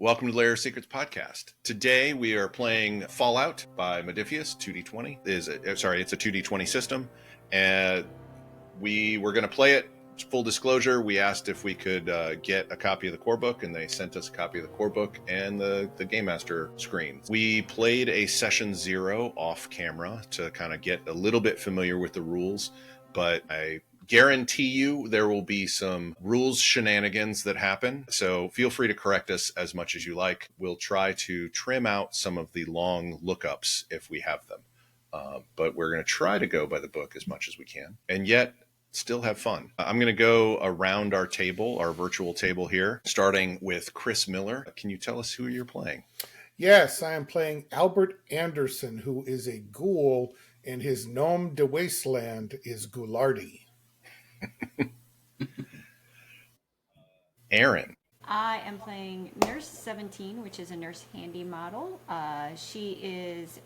Welcome to Lair of Secrets podcast. Today we are playing Fallout by Modiphius 2D20. It's a 2D20 system, and we were going to play it. Full disclosure, we asked if we could get a copy of the core book, and they sent us a copy of the core book and the Game Master screens. We played a session 0 off camera to kind of get a little bit familiar with the rules, but I guarantee you there will be some rules shenanigans that happen, so feel free to correct us as much as you like. We'll try to trim out some of the long lookups if we have them, but we're going to try to go by the book as much as we can, and yet still have fun. I'm going to go around our table, our virtual table here, starting with Chris Miller. Can you tell us who you're playing? Yes, I am playing Albert Anderson, who is a ghoul, and his nom de Wasteland is Ghoulardi. Aaron. I am playing Nurse 17, which is a nurse handy model. She is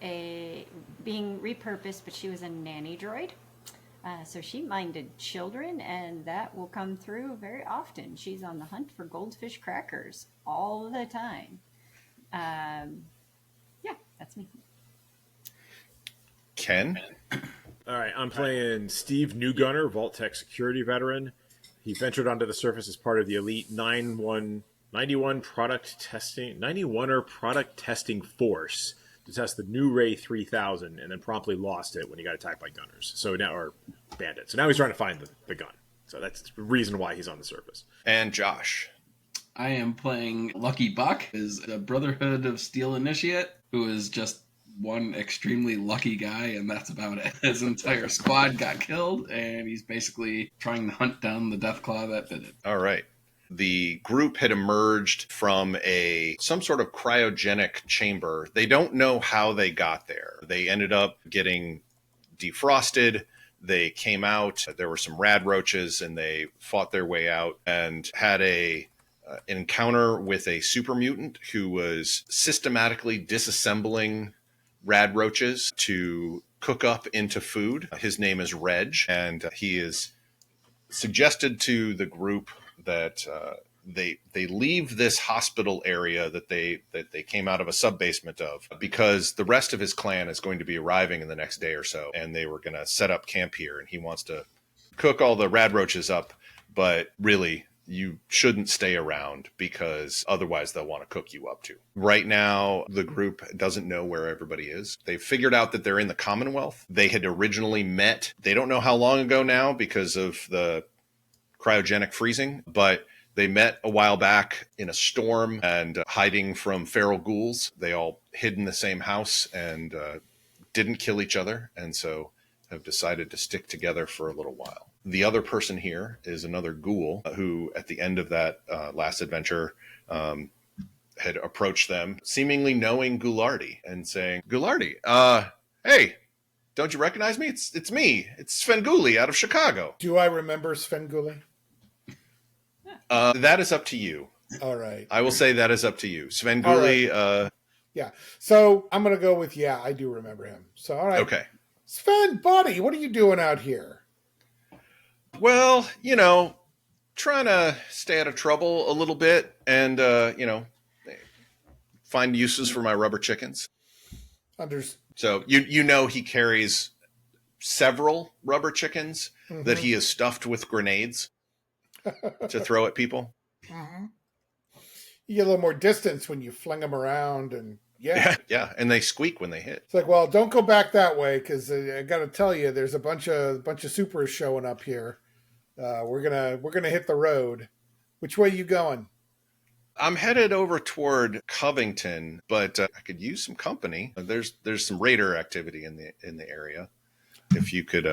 being repurposed, but she was a nanny droid. So she minded children, and that will come through very often. She's on the hunt for goldfish crackers all the time. Yeah, that's me. Ken? All right, I'm playing Steve Newgunner, Vault Tech security veteran. He ventured onto the surface as part of the elite 91er product testing force to test the new Ray 3000, and then promptly lost it when he got attacked by gunners. So now, or bandits. So now he's trying to find the gun. So that's the reason why he's on the surface. And Josh. I am playing Lucky Buck, is a Brotherhood of Steel initiate who is just one extremely lucky guy, and that's about it. His entire squad got killed, and he's basically trying to hunt down the Deathclaw that did it. All right. The group had emerged from some sort of cryogenic chamber. They don't know how they got there. They ended up getting defrosted. They came out. There were some rad roaches, and they fought their way out and had an encounter with a super mutant who was systematically disassembling rad roaches to cook up into food. His name is Reg, and he is suggested to the group that they leave this hospital area that they came out of a sub-basement of, because the rest of his clan is going to be arriving in the next day or so, and they were going to set up camp here, and he wants to cook all the rad roaches up, but really you shouldn't stay around because otherwise they'll want to cook you up too. Right now, the group doesn't know where everybody is. They've figured out that they're in the Commonwealth. They had originally met, they don't know how long ago now because of the cryogenic freezing, but they met a while back in a storm and hiding from feral ghouls. They all hid in the same house and didn't kill each other, and so have decided to stick together for a little while. The other person here is another ghoul who, at the end of that last adventure, had approached them, seemingly knowing Ghoulardi, and saying, "Ghoulardi, hey, don't you recognize me? It's me. It's Svengoolie out of Chicago." Do I remember Svengoolie? That is up to you. All right. I will say that is up to you. Svengoolie. Right. Yeah. So I'm going to go with, I do remember him. So, all right. Okay. Sven, buddy, what are you doing out here? Well, trying to stay out of trouble a little bit and, find uses for my rubber chickens. So, he carries several rubber chickens that he has stuffed with grenades to throw at people. Mm-hmm. You get a little more distance when you fling them around, and yeah, and they squeak when they hit. It's like, well, don't go back that way, because I got to tell you, there's a bunch of supers showing up here. We're gonna hit the road. Which way you going? I'm headed over toward Covington, but I could use some company. There's some raider activity in the area. If you could,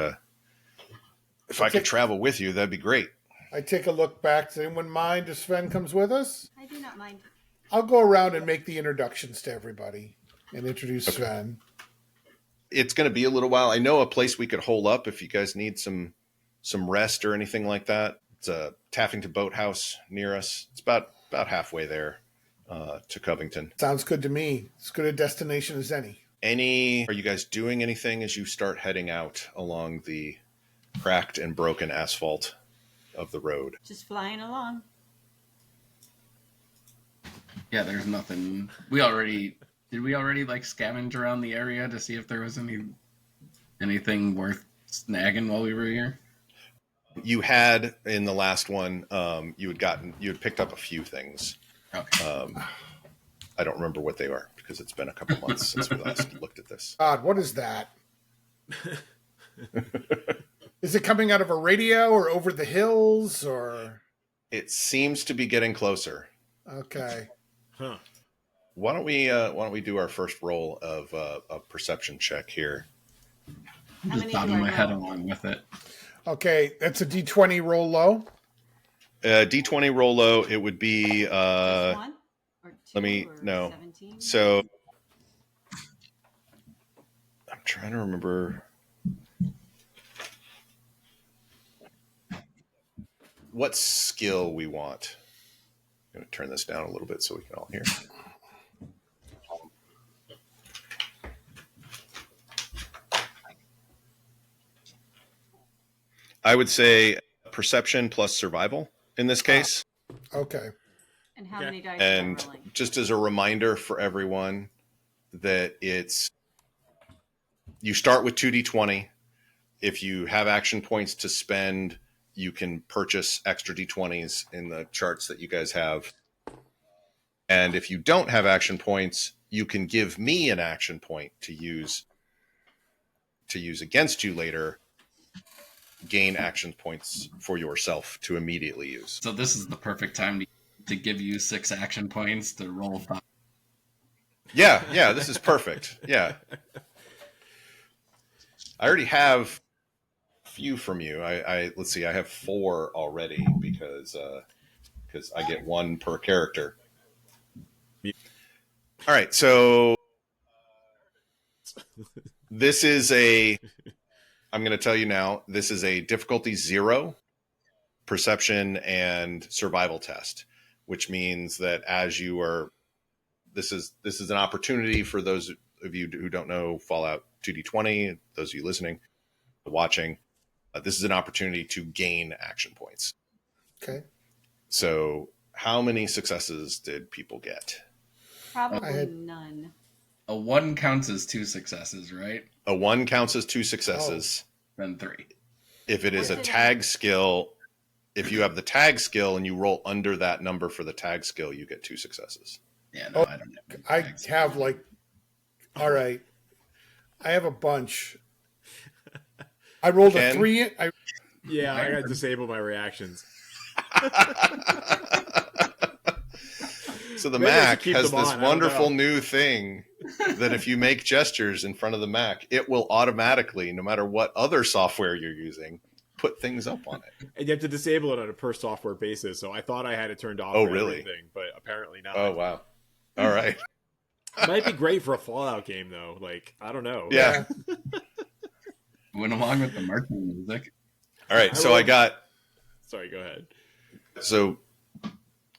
if I could travel with you, that'd be great. I take a look back. Does anyone mind if Sven comes with us? I do not mind. I'll go around and make the introductions to everybody and introduce Sven. It's going to be a little while. I know a place we could hole up if you guys need some rest or anything like that. It's a Taffington Boathouse near us. It's about halfway there to Covington. Sounds good to me. As good a destination as any. Are you guys doing anything as you start heading out along the cracked and broken asphalt of the road? Just flying along. Yeah, there's nothing. Did we already like scavenge around the area to see if there was anything worth snagging while we were here? You had in the last one, you had picked up a few things. Okay. I don't remember what they are because it's been a couple months since we last looked at this. God, what is that? Is it coming out of a radio or over the hills or? It seems to be getting closer. Okay. Huh. Why don't we do our first roll of a perception check here? I'm How just many bobbing do I my head roll? along with it. Okay, that's a D20 roll low. D20 roll low. It would be. Just one? Or two, Let me or no. 17? So I'm trying to remember what skill we want. I'm going to turn this down a little bit so we can all hear. I would say perception plus survival in this case. Okay. And how Okay. many dice And am I rolling? just as a reminder for everyone that you start with 2d20. If you have action points to spend, you can purchase extra d20s in the charts that you guys have. And if you don't have action points, you can give me an action point to use against you later. Gain action points for yourself to immediately use. So this is the perfect time to give you 6 action points to roll 5. Yeah, this is perfect. Yeah. I already have a few from you. Let's see, I have 4 already because I get 1 per character. All right, so this is I'm going to tell you now, this is a difficulty 0 perception and survival test, which means that this is an opportunity for those of you who don't know Fallout 2D20, those of you listening, watching, this is an opportunity to gain action points. Okay. So how many successes did people get? Probably none. A 1 counts as 2 successes, right? A 1 counts as 2 successes. Then 3. If it is a tag skill, if you have the tag skill and you roll under that number for the tag skill, you get 2 successes. Yeah, no, I don't have. I have all right. I have a bunch. I rolled Ken? a 3. Yeah, I gotta disable my reactions. So the Maybe I should Mac keep has them this on, I don't wonderful know. new thing that if you make gestures in front of the Mac, it will automatically, no matter what other software you're using, put things up on it. And you have to disable it on a per software basis. So I thought I had it turned off. Oh, for really? everything, but apparently not. Oh, wow. All right. It might be great for a Fallout game, though. Like, I don't know. Yeah. Went along with the marching music. All right. So I got, Sorry, go ahead. so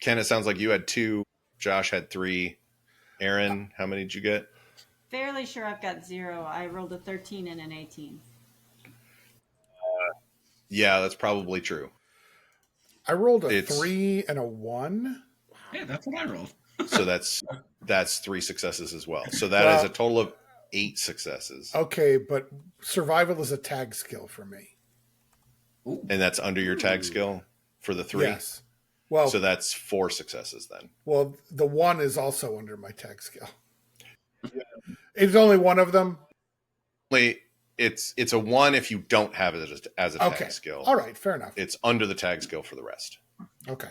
Ken, it sounds like you had 2. Josh had 3. Aaron, how many did you get? Fairly sure I've got 0. I rolled a 13 and an 18. Yeah, that's probably true. I rolled a It's- 3 and a 1. Yeah, that's what I rolled. So that's 3 successes as well. So that is a total of 8 successes. Okay, but survival is a tag skill for me. And that's under your tag skill for the 3. Yes. Well, So that's 4 successes then. well, the 1 is also under my tag skill. It's only one of them. It's a 1 if you don't have it as a tag Okay. skill. All right, fair enough. It's under the tag skill for the rest. Okay.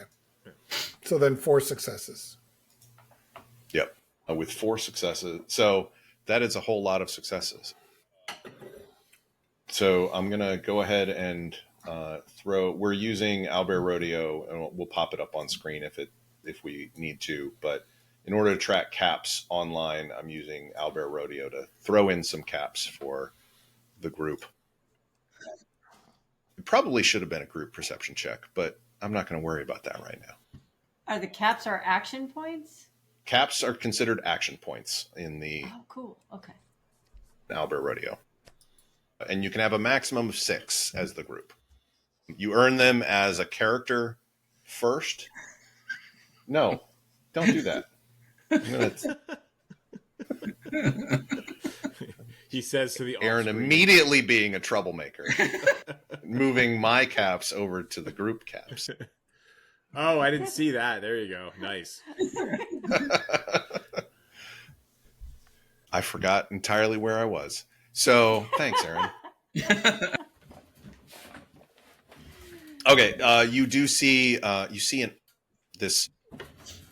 So then 4 successes. Yep. With 4 successes. So that is a whole lot of successes. So I'm going to go ahead and we're using Owlbear Rodeo, and we'll pop it up on screen if we need to. But in order to track caps online, I'm using Owlbear Rodeo to throw in some caps for the group. It probably should have been a group perception check, but I'm not going to worry about that right now. Are the caps our action points? Caps are considered action points in the Oh, cool. Okay. Owlbear Rodeo. And you can have a maximum of 6 as the group. You earn them as a character first. No, don't do that. He says to the Aaron off-screen. immediately being a troublemaker, moving my caps over to the group caps. Oh, I didn't see that. There you go. Nice. I forgot entirely where I was. So thanks, Aaron. Okay, you do see this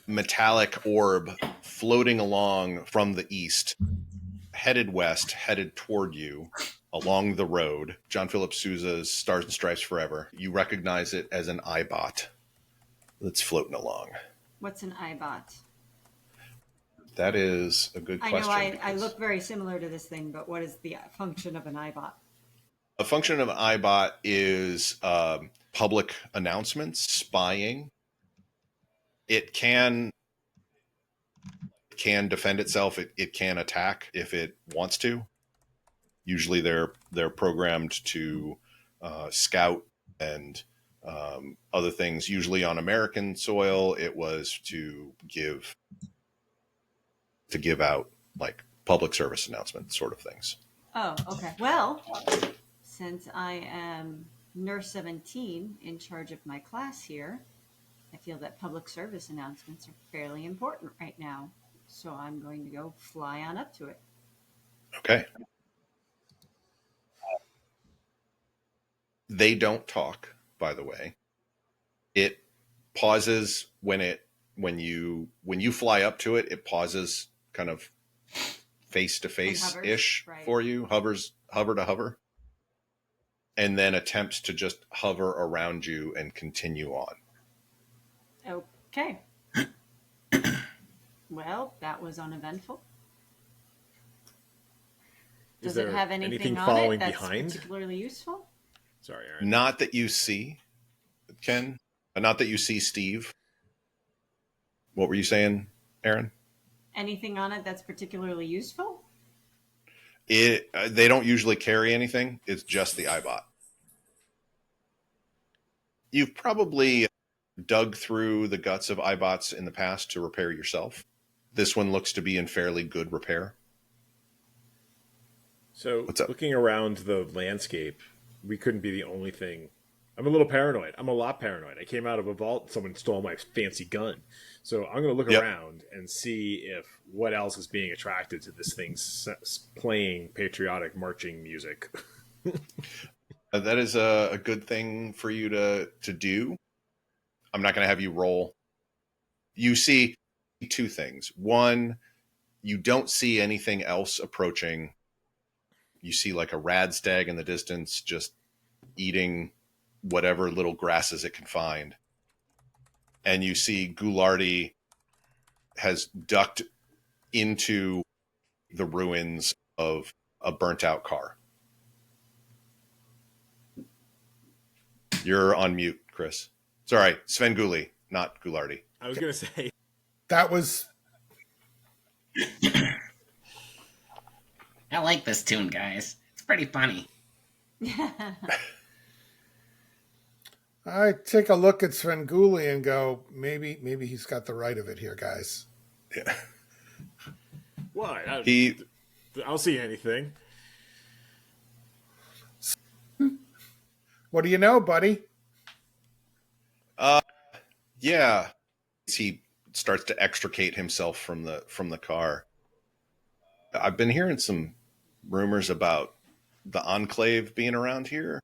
metallic orb floating along from the east, headed west, headed toward you along the road. John Philip Sousa's Stars and Stripes Forever. You recognize it as an EyeBot that's floating along. What's an EyeBot? That is a good question. I know I look very similar to this thing, but what is the function of an EyeBot? A function of an EyeBot is public announcements, spying. It can defend itself. It can attack if it wants to. Usually, they're programmed to scout and other things. Usually on American soil, it was to give out like public service announcement sort of things. Oh, okay. Well, since I am Nurse 17 in charge of my class here, I feel that public service announcements are fairly important right now. So I'm going to go fly on up to it. Okay. They don't talk, by the way. It pauses when you fly up to it, it pauses kind of face to face ish for you, hover to hover, and then attempts to just hover around you and continue on. Okay. Well, that was uneventful. Does it have anything on following it that's behind? particularly useful? Sorry, Aaron. Not that you see, Ken. Not that you see, Steve. What were you saying, Aaron? Anything on it that's particularly useful? They don't usually carry anything. It's just the EyeBot. You've probably dug through the guts of EyeBots in the past to repair yourself. This one looks to be in fairly good repair. So, what's up? Looking around the landscape, we couldn't be the only thing. I'm a little paranoid. I'm a lot paranoid. I came out of a vault. Someone stole my fancy gun. So I'm going to look around and see if what else is being attracted to this thing playing patriotic marching music. That is a good thing for you to do. I'm not going to have you roll. You see two things. One, you don't see anything else approaching. You see like a rad stag in the distance just eating whatever little grasses it can find. And you see Ghoulardi has ducked into the ruins of a burnt out car. You're on mute, Chris. Sorry, Sven Guli, not Ghoulardi. I was going to say. That was... I like this tune, guys. It's pretty funny. I take a look at Svengoolie and go, maybe he's got the right of it here, guys. Yeah. Why? I don't see anything. What do you know, buddy? Yeah. He starts to extricate himself from the car. I've been hearing some rumors about the Enclave being around here.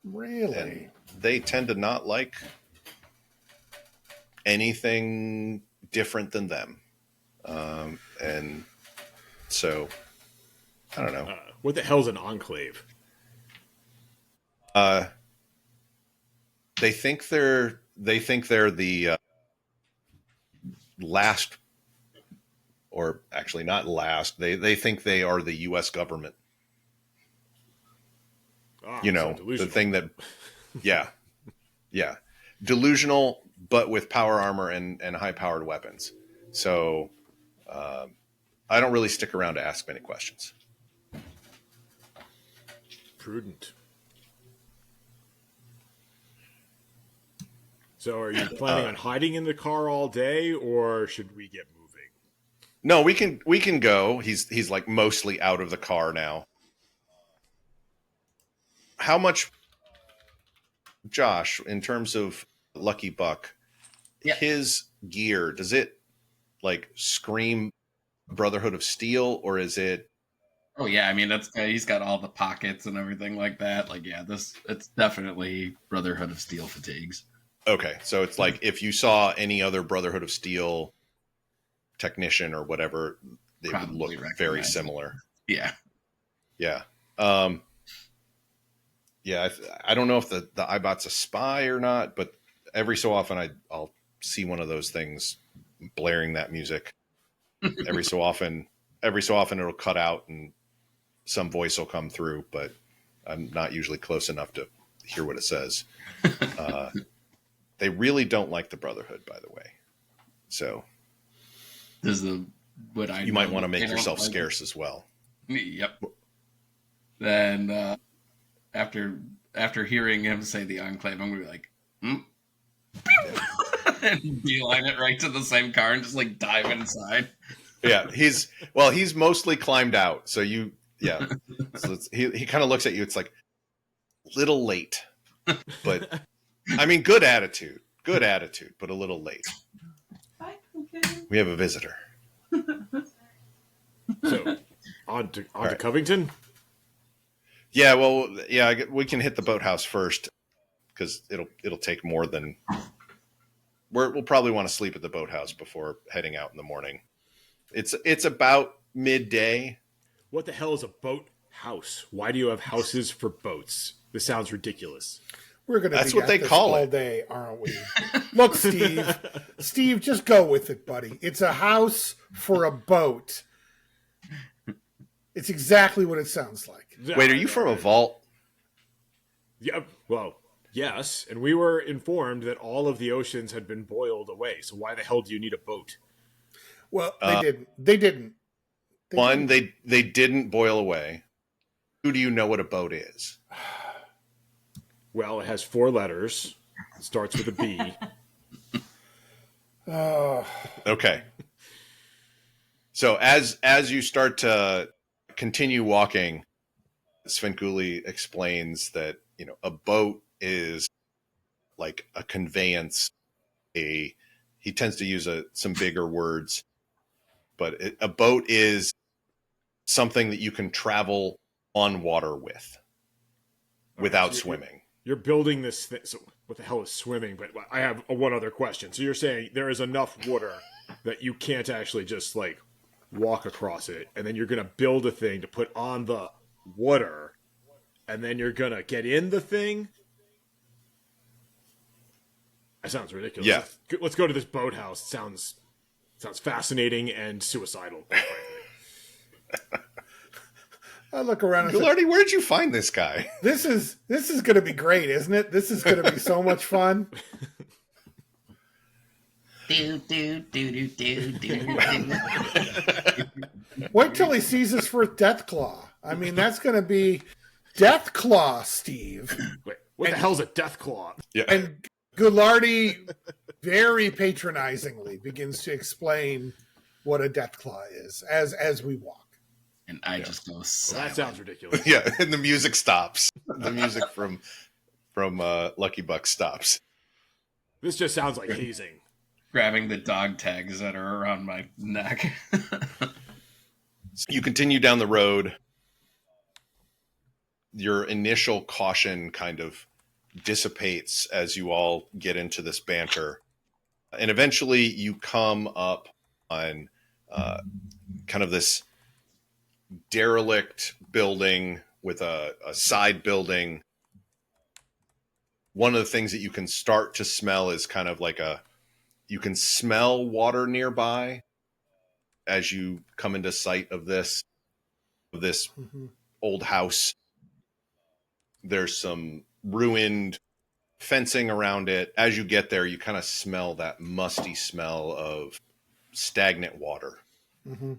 Really? And they tend to not like anything different than them. And so, I don't know. What the hell's an Enclave? They think they're the last, or actually not last. They think they are the U.S. government. Oh, you know, so the thing that, yeah, delusional, but with power armor and high-powered weapons. So I don't really stick around to ask many questions. Prudent. So are you planning on hiding in the car all day, or should we get moving? No, we can go. He's like mostly out of the car now. How much, Josh, in terms of Lucky Buck, Yeah. his gear, does it like scream Brotherhood of Steel, or is it? Oh yeah, I mean that's he's got all the pockets and everything like that. Like it's definitely Brotherhood of Steel fatigues. Okay, so it's like if you saw any other Brotherhood of Steel technician or whatever, they would Probably look very recognize it. similar. Yeah. Yeah. Yeah, I don't know if the EyeBot's a spy or not, but every so often I'll see one of those things blaring that music. Every so often it'll cut out and some voice will come through, but I'm not usually close enough to hear what it says. They really don't like the Brotherhood, by the way. So you might want to make yourself scarce as well. Yep. Then after hearing him say the Enclave, I'm gonna be like, and beeline it right to the same car and just like dive inside. Yeah, he's mostly climbed out. So so he kind of looks at you. It's like little late, but I mean, good attitude, but a little late. We have a visitor. So on to Covington. Yeah, well, yeah, we can hit the boathouse first because it'll take more than we'll probably want to sleep at the boathouse before heading out in the morning. It's about midday. What the hell is a boathouse? Why do you have houses for boats? This sounds ridiculous. We're going to That's be what at they this call all it. day, aren't we? Look, Steve, just go with it, buddy. It's a house for a boat. It's exactly what it sounds like. Wait, are you from a vault? Yeah, well, yes. And we were informed that all of the oceans had been boiled away. So why the hell do you need a boat? Well, they didn't. They didn't boil away. Who do you know what a boat is? Well, it has 4 letters. It starts with a B. Okay. So as you start to continue walking, Svengoolie explains that, a boat is like a conveyance. He tends to use some bigger words, but a boat is something that you can travel on water with without swimming. You're building this thing. So what the hell is swimming? But I have one other question. So you're saying there is enough water that you can't actually just like walk across it, and then you're going to build a thing to put on the water, and then you're going to get in the thing? That sounds ridiculous. Yeah. Let's go to this boathouse. Sounds fascinating and suicidal. I look around and say, Ghilardi, where'd you find this guy? This is going to be great, isn't it? This is going to be so much fun. Do. Wait till he sees his first Deathclaw. I mean, that's going to be Deathclaw, Steve. Wait, what the hell's a Deathclaw? Yeah. And Ghilardi very patronizingly begins to explain what a Deathclaw is as we walk. And I just go Well, silent. that sounds ridiculous. Yeah, and the music stops. The music from Lucky Buck stops. This just sounds like hazing. Grabbing the dog tags that are around my neck. So you continue down the road. Your initial caution kind of dissipates as you all get into this banter. And eventually you come up on kind of this derelict building with a side building. One of the things that you can start to smell is kind of like you can smell water nearby as you come into sight of this old house. There's some ruined fencing around it. As you get there, you kind of smell that musty smell of stagnant water. Mm-hmm.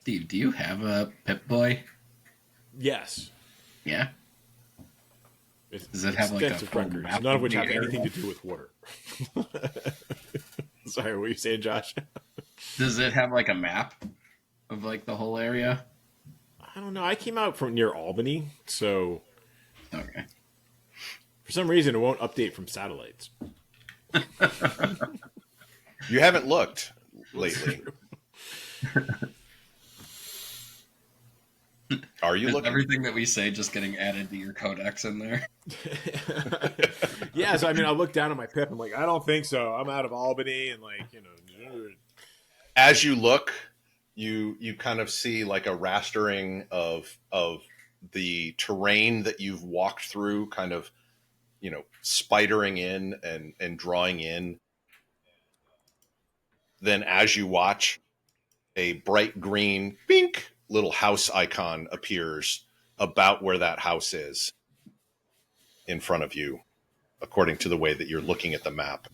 Steve, do you have a Pip-Boy? Yes. Yeah? Does it have like a Extensive full records, map none of which the have anything area? to do with water. Sorry, what were you saying, Josh? Does it have like a map of like the whole area? I don't know. I came out from near Albany, so Okay. for some reason it won't update from satellites. You haven't looked lately. Are you Is looking? everything that we say just getting added to your codex in there? Yeah, so I mean, I look down at my pip. I'm like, I don't think so. I'm out of Albany, and like, you know. As you look, you kind of see like a rastering of the terrain that you've walked through, kind of, you know, spidering in and drawing in. Then as you watch, a bright green pink little house icon appears about where that house is in front of you, according to the way that you're looking at the map.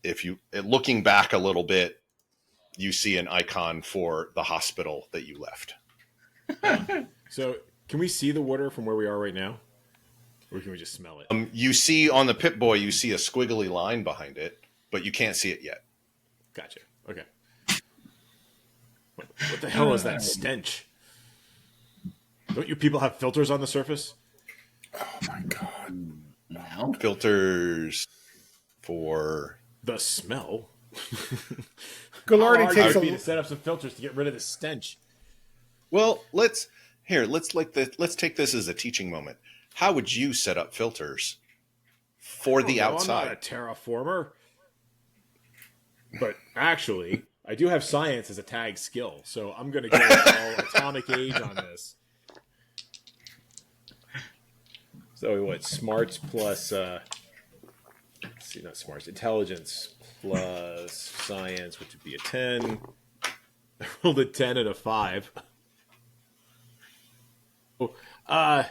If you looking back a little bit, you see an icon for the hospital that you left. So, can we see the water from where we are right now, or can we just smell it? You see on the Pip-Boy, you see a squiggly line behind it, but you can't see it yet. Gotcha. Okay. What the hell is that stench? Don't you people have filters on the surface? Oh my god. No. Filters for The smell. Gallardi takes to a set up some filters to get rid of the stench. well, let's take this as a teaching moment. How would you set up filters for the I'm outside? not a terraformer, but actually, I do have science as a tag skill, so I'm going to go all atomic age on this. So what? Smarts plus, let's see, not smarts, intelligence plus science, which would be a 10. I rolled a 10 and a 5. Oh,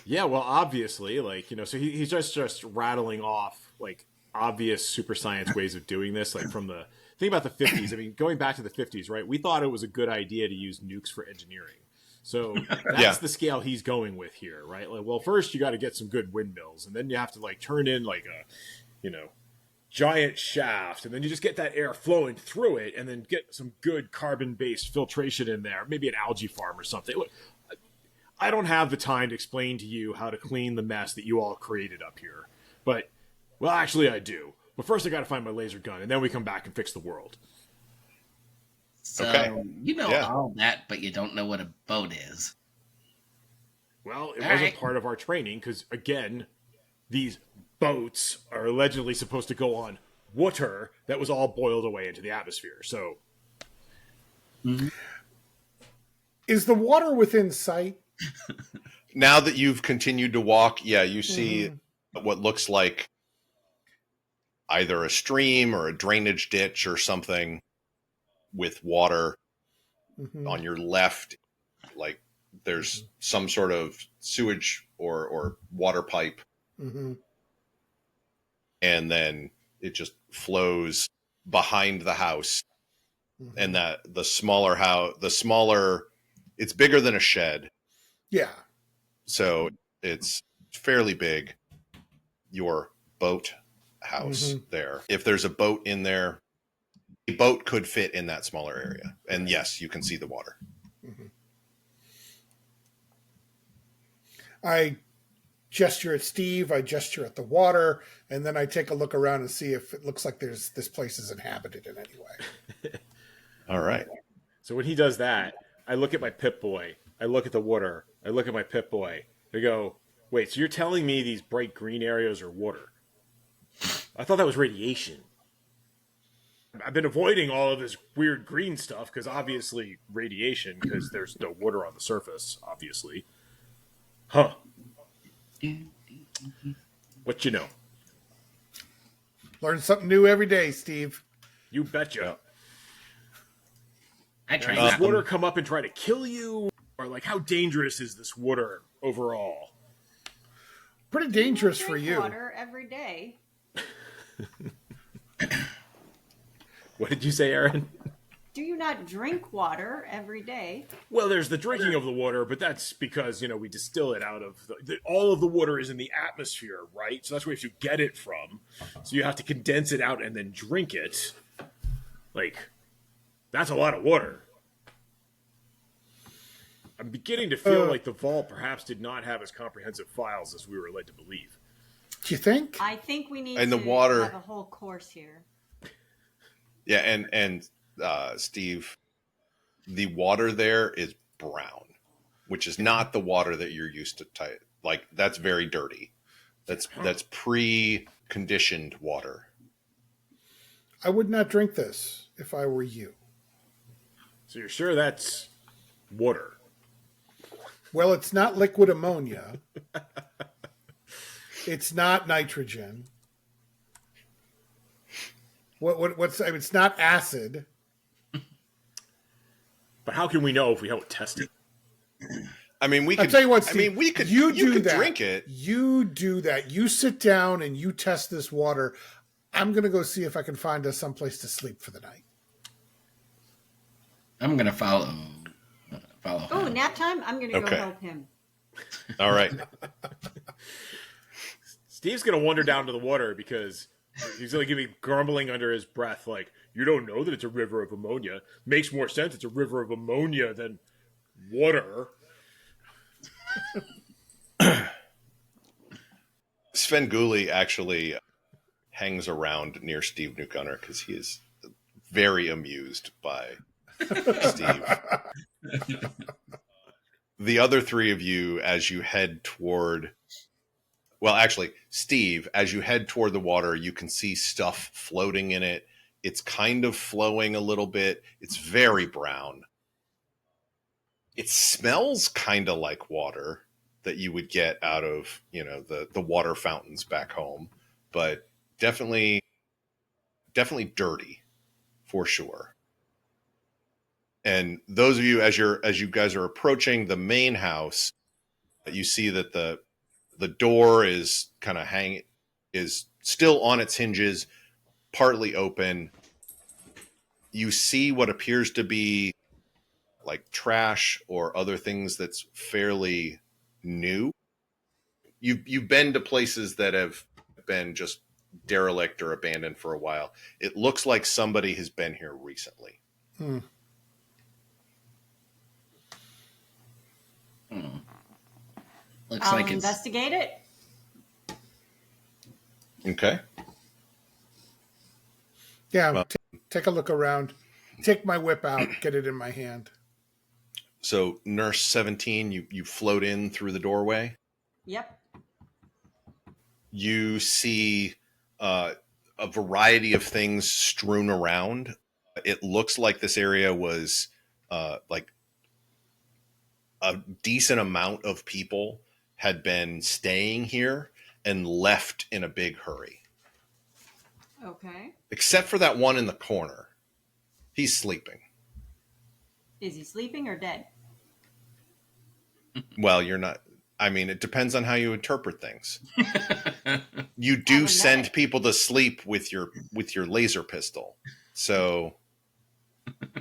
yeah, well, obviously, like, you know, so he's just rattling off, like, obvious super science ways of doing this, like, from the, think about the 50s. I mean, going back to the 50s, right? We thought it was a good idea to use nukes for engineering. So that's the scale he's going with here, right? Like, well, first you got to get some good windmills, and then you have to, like, turn in, like, a, you know, giant shaft, and then you just get that air flowing through it, and then get some good carbon-based filtration in there, maybe an algae farm or something. Look, I don't have the time to explain to you how to clean the mess that you all created up here. But, well, actually I do. But first I got to find my laser gun, and then we come back and fix the world. So, Okay. you know Yeah. all that, but you don't know what a boat is. Well, it All wasn't right. part of our training, because, again, these boats are allegedly supposed to go on water that was all boiled away into the atmosphere. So, Is the water within sight? Now that you've continued to walk, yeah, you see what looks like either a stream or a drainage ditch or something with water on your left. Like there's some sort of sewage or water pipe. Mm-hmm. And then it just flows behind the house. And that the smaller house, it's bigger than a shed. Yeah. So it's fairly big. Your boat house there. If there's a boat in there, a boat could fit in that smaller area. And yes, you can see the water. I gesture at Steve, I gesture at the water, and then I take a look around and see if it looks like this place is inhabited in any way. All right. so when he does that, I look at my Pip-Boy, I look at the water, I look at my Pip-Boy, I go, wait, so you're telling me these bright green areas are water? I thought that was radiation. I've been avoiding all of this weird green stuff because obviously radiation, because there's no water on the surface, obviously. Huh. What you know? Learn something new every day, Steve. You betcha. I try Does not this water come up and try to kill you? Or like, how dangerous is this water overall? Pretty dangerous for Drink you. water every day. What did you say, Aaron? Do you not drink water every day? Well, there's the drinking of the water, but that's because, you know, we distill it out of all of the water is in the atmosphere, right? So that's where you get it from. So you have to condense it out and then drink it. Like, That's a lot of water. I'm beginning to feel like the vault perhaps did not have as comprehensive files as we were led to believe. Do you think? I think we need And to the water- have a whole course here. Yeah, and Steve, the water there is brown, which is not the water that you're used to. Like, that's very dirty. That's pre-conditioned water. I would not drink this if I were you. So you're sure that's water? Well, it's not liquid ammonia. It's not nitrogen. What's? I mean, it's not acid. But how can we know if we haven't tested? I mean, we could. I'll tell you what, I Steve, mean, we could. You You could that. drink it. You do that. You sit down and you test this water. I'm going to go see if I can find us someplace to sleep for the night. I'm gonna follow. Oh, him. nap time? I'm going to go Okay. help him. All right. Steve's going to wander down to the water because he's going to be grumbling under his breath like, you don't know that it's a river of ammonia. Makes more sense it's a river of ammonia than water. Svengoolie actually hangs around near Steve Newcunner because he is very amused by Steve. The other three of you, as you head toward... Well, actually, Steve, as you head toward the water, you can see stuff floating in it. It's kind of flowing a little bit. It's very brown. It smells kind of like water that you would get out of, the water fountains back home, but definitely dirty for sure. And those of you, as you guys are approaching the main house, you see that the door is kind of is still on its hinges, partly open. You see what appears to be like trash or other things that's fairly new. You've been to places that have been just derelict or abandoned for a while. It looks like somebody has been here recently. Looks I'll like it's investigate it. Okay. Yeah, Well- take a look around. Take my whip out, get it in my hand. So Nurse 17, you float in through the doorway. Yep. You see a variety of things strewn around. It looks like this area was like a decent amount of people had been staying here and left in a big hurry. Okay. Except for that one in the corner. He's sleeping. Is he sleeping or dead? Well, you're not. I mean, it depends on how you interpret things. You I do would send know. people to sleep with your laser pistol. So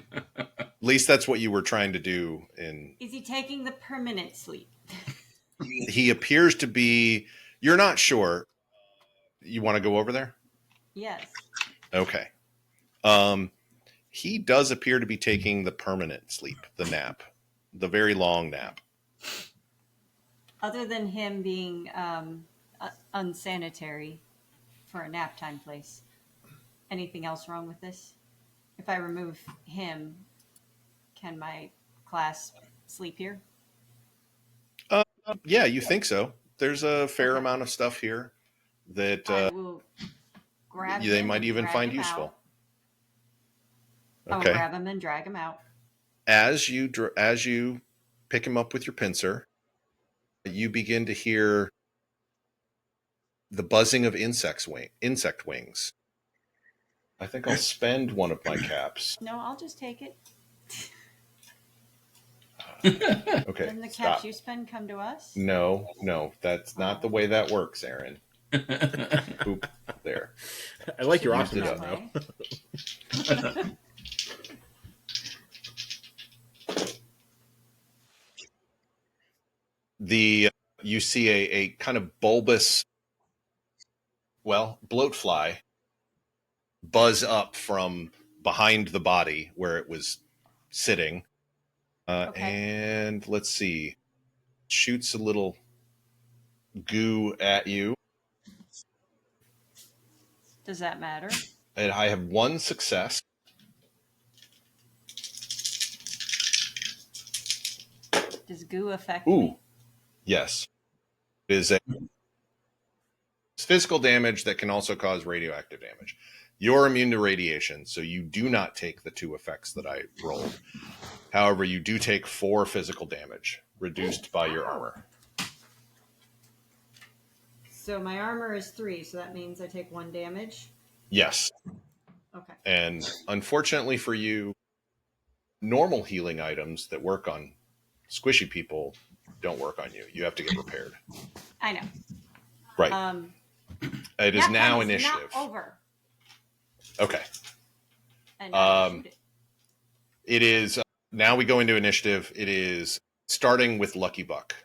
at least that's what you were trying to do. Is he taking the permanent sleep? He appears to be. You're not sure. You want to go over there? Yes. Okay. He does appear to be taking the permanent sleep, the nap, the very long nap. Other than him being unsanitary for a nap time place, anything else wrong with this? If I remove him, can my class sleep here? Yeah, you think so. There's a fair amount of stuff here that I will grab they him might and even drag find him useful. out. I'll Okay. grab him and drag him out. As you pick him up with your pincer, you begin to hear the buzzing of insect wings. I think I'll spend one of my caps. No, I'll just take it. Okay. Then the caps Stop. you spend come to us. No, that's not the way that works, Aaron. Oop, there. I like your Used it optimism, up. though. Okay. You see a kind of bulbous, bloatfly buzz up from behind the body where it was sitting. Okay. And let's see. Shoots a little goo at you. Does that matter? And I have one success. Does goo affect Ooh, me? yes. It is a physical damage that can also cause radioactive damage. You're immune to radiation, so you do not take the 2 effects that I rolled. However, you do take 4 physical damage, reduced by your armor. So my armor is 3, so that means I take 1 damage. Yes. Okay. And unfortunately for you, normal healing items that work on squishy people don't work on you. You have to get repaired. I know. Right. It is now fight is initiative. Not over. Okay. And now shoot it. It is now we go into initiative. It is starting with Lucky Buck.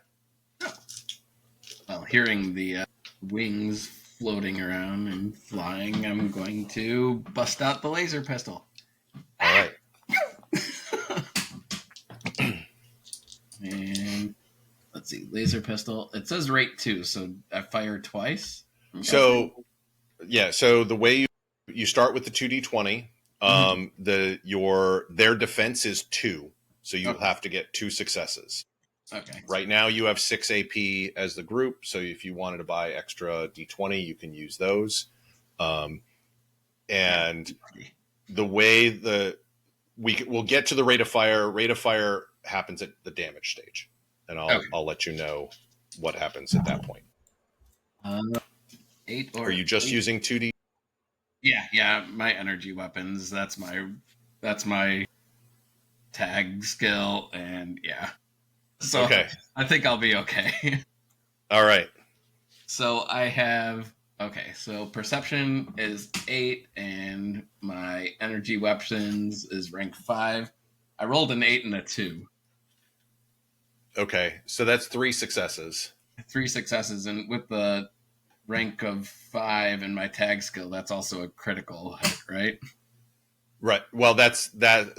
Well, hearing the wings floating around and flying, I'm going to bust out the laser pistol. All right. And let's see, laser pistol. It says rate 2, so I fire twice. So, yeah. So the way you start with the 2d20, their defense is 2, so you have to get 2 successes. Okay. Right now you have 6 AP as the group, so if you wanted to buy extra d20, you can use those. And the way we'll get to the rate of fire. Rate of fire happens at the damage stage, and I'll let you know what happens at that point. 8 or are you just 8? using 2d? Yeah. My energy weapons. That's my tag skill, and yeah. So Okay. I think I'll be okay. All right. So I have so perception is 8, and my energy weapons is rank 5. I rolled an 8 and a 2. Okay, so that's 3 successes. 3 successes, and with the rank of 5 and my tag skill, that's also a critical hit, right? Right. Well, that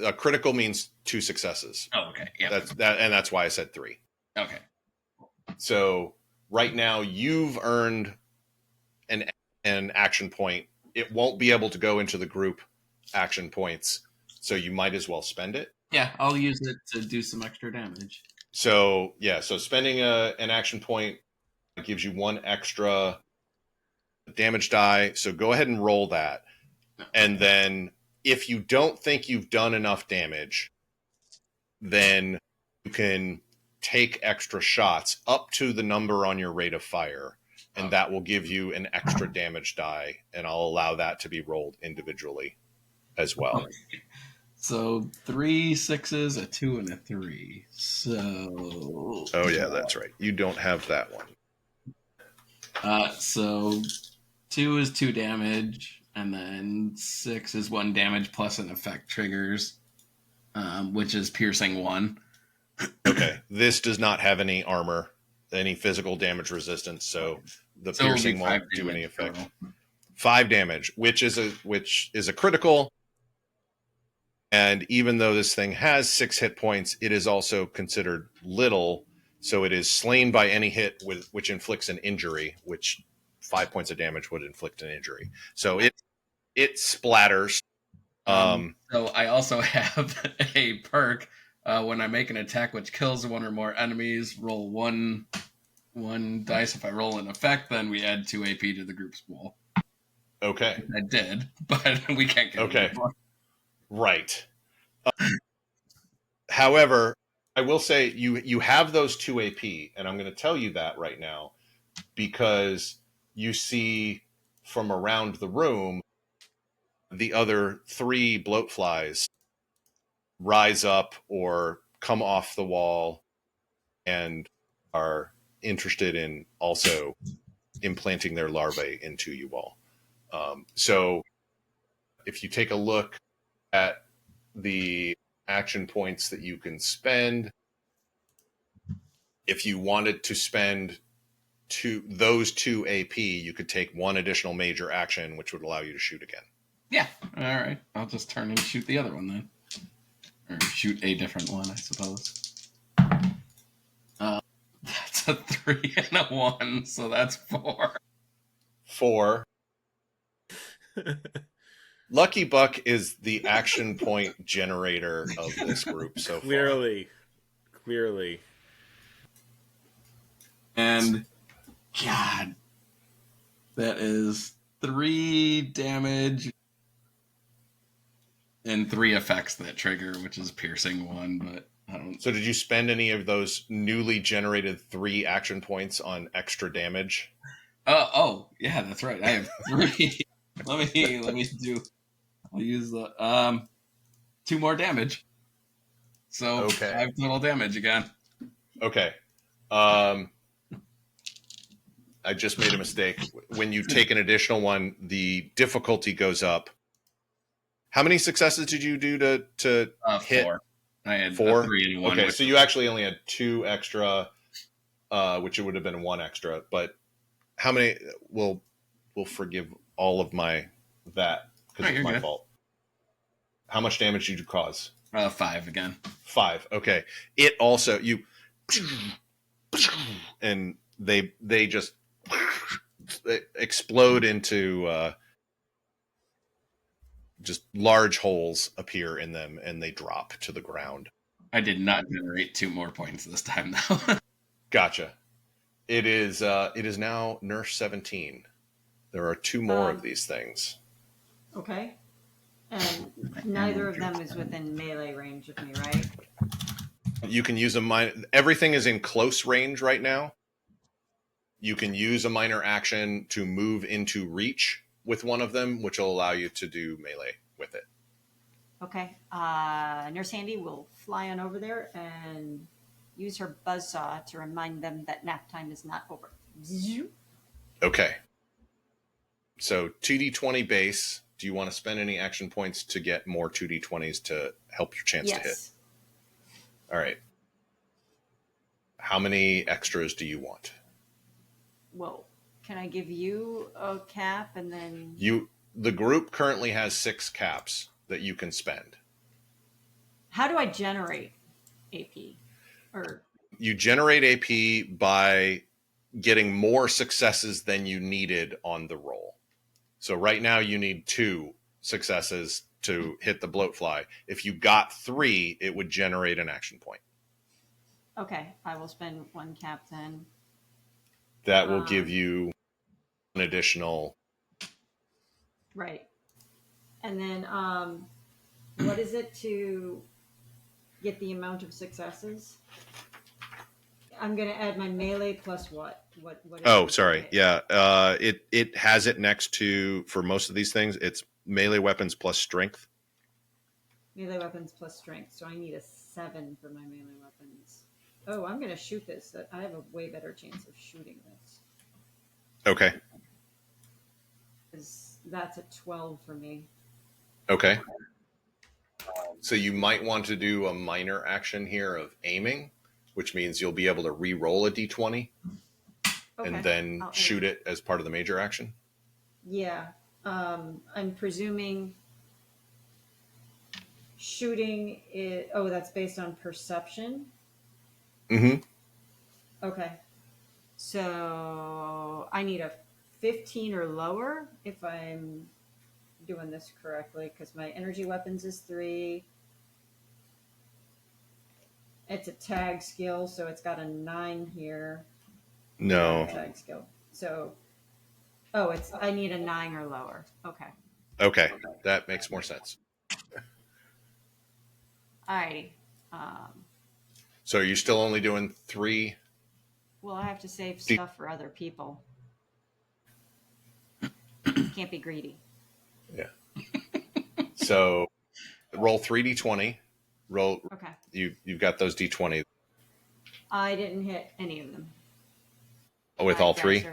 a critical means 2 successes. Oh, okay. Yeah. That's why I said 3. Okay. So right now you've earned an action point. It won't be able to go into the group action points, so you might as well spend it. Yeah, I'll use it to do some extra damage. So spending an action point gives you 1 extra damage die. So go ahead and roll that, and then if you don't think you've done enough damage, then you can take extra shots up to the number on your rate of fire, and that will give you an extra damage die, and I'll allow that to be rolled individually as well. Okay. So 3 6s, a 2, and a 3. So. Oh yeah, that's right. You don't have that one. So 2 is 2 damage, and then 6 is 1 damage plus an effect triggers, which is piercing 1. Okay. This does not have any armor, any physical damage resistance, so the piercing won't do any effect. Total. 5 damage, which is a critical. And even though this thing has 6 hit points, it is also considered little. So it is slain by any hit which inflicts an injury, which 5 points of damage would inflict an injury. So it splatters. So I also have a perk when I make an attack which kills 1 or more enemies. Roll one dice. If I roll an effect, then we add 2 AP to the group's pool. Okay. I did, but we can't get Okay. it anymore. Right. However, I will say you have those 2 AP, and I'm going to tell you that right now because you see from around the room the other 3 bloatflies rise up or come off the wall and are interested in also implanting their larvae into you all. So if you take a look at the action points that you can spend, if you wanted to spend those 2 AP, you could take 1 additional major action, which would allow you to shoot again. Yeah. All right. I'll just turn and shoot the other one then, or shoot a different one, I suppose. That's a 3 and a 1, so that's 4. 4. Lucky Buck is the action point generator of this group so far. Clearly. And God, that is 3 damage and 3 effects that trigger, which is piercing 1, but I don't. So did you spend any of those newly generated 3 action points on extra damage? Oh, yeah, that's right. I have 3. let me do. I'll use the 2 more damage. So Okay. 5 total damage again. Okay. I just made a mistake. When you take an additional one, the difficulty goes up. How many successes did you do to hit? 4. I had 4? 3 and 1. Okay, so you actually only had 2 extra, which it would have been 1 extra. But how many? We'll forgive all of that because it's my good. fault. How much damage did you cause? 5 again. 5. Okay. It also and they just explode into just large holes appear in them and they drop to the ground. I did not generate 2 more points this time though. Gotcha. It is now Nurse 17. There are 2 more of these things. Okay. And neither of them is within melee range of me, right? You can use a minor. Everything is in close range right now. You can use a minor action to move into reach with one of them, which will allow you to do melee with it. Okay. Nurse Handy will fly on over there and use her buzzsaw to remind them that nap time is not over. Okay. So 2d20 base. Do you want to spend any action points to get more 2d20s to help your chance to hit? All right. How many extras do you want? Well, can I give you a cap and then... The group currently has 6 caps that you can spend. How do I generate AP? Or you generate AP by getting more successes than you needed on the roll. So right now you need 2 successes to hit the Bloatfly. If you got 3, it would generate an action point. Okay, I will spend 1 cap then. That will give you an additional... Right. And then what is it to get the amount of successes? I'm going to add my melee plus what? What is sorry. Yeah. It has it next to, for most of these things, it's melee weapons plus strength. Melee weapons plus strength. So I need a 7 for my melee weapons. Oh, I'm going to shoot this. I have a way better chance of shooting this. Okay. That's a 12 for me. Okay. So you might want to do a minor action here of aiming, which means you'll be able to re-roll a d20 and then shoot it as part of the major action. Yeah. I'm presuming shooting it... Oh, that's based on perception? Mm-hmm. Okay. So I need a 15 or lower if I'm doing this correctly, because my energy weapons is 3. It's a tag skill, so it's got a 9 here. No. Tag skill. So, I need a 9 or lower. Okay. That makes more sense. Alrighty. So are you still only doing 3? Well, I have to save stuff for other people. Can't be greedy. Yeah. So roll 3d20. Roll. Okay. You've got those d20. I didn't hit any of them. With all 3?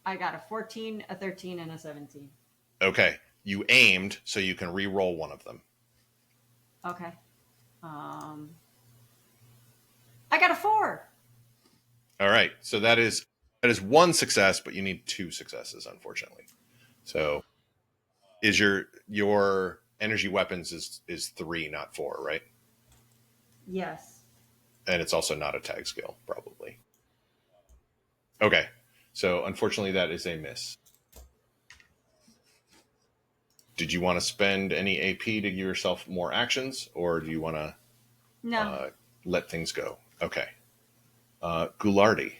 I got a 14, a 13, and a 17. Okay. You aimed, so you can re-roll one of them. Okay. I got a 4. All right. So that is 1 success, but you need 2 successes, unfortunately. So Is your energy weapons is 3, not 4, right? Yes. And it's also not a tag skill, probably. Okay. So unfortunately, that is a miss. Did you want to spend any AP to give yourself more actions, or do you want to let things go? Okay. Goulardi.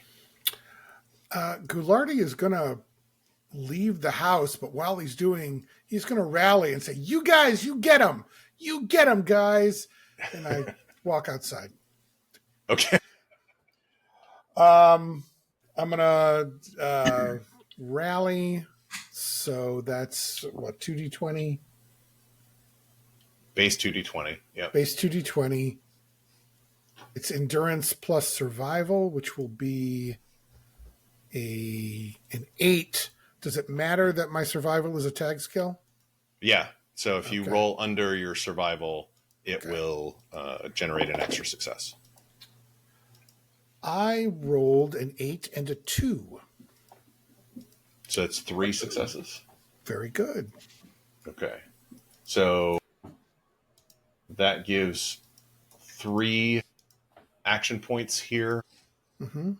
Goulardi is going to leave the house, but while he's going to rally and say, "You guys, you get him! You get him, guys!" And I walk outside. Okay. I'm gonna rally. So that's what, 2d20? Base 2d20. Yep. Base 2d20. It's endurance plus survival, which will be an 8. Does it matter that my survival is a tag skill? Yeah. So if you roll under your survival, it will generate an extra success. I rolled an 8 and a 2. So it's 3 successes. Very good. Okay. So that gives 3 action points here. Mm-hmm.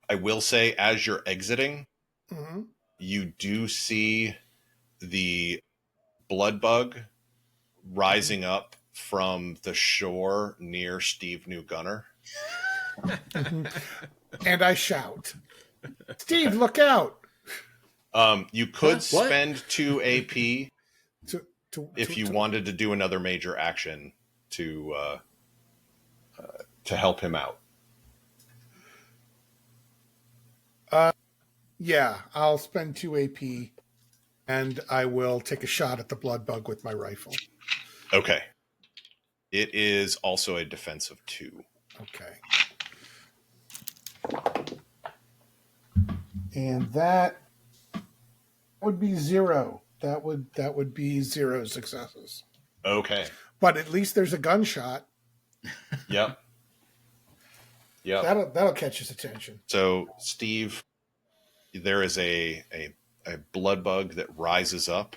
I will say, as you're exiting, Mm-hmm. you do see the blood bug rising up from the shore near Steve New Gunner. Mm-hmm. And I shout, "Steve, look out!" You could spend 2 AP if you to wanted to do another major action to help him out. Yeah, I'll spend 2 AP, and I will take a shot at the blood bug with my rifle. Okay. It is also a defense of 2. Okay. And that would be 0. That would be 0 successes. Okay. But at least there's a gunshot. Yep. Yep. That'll catch his attention. So, Steve, there is a blood bug that rises up,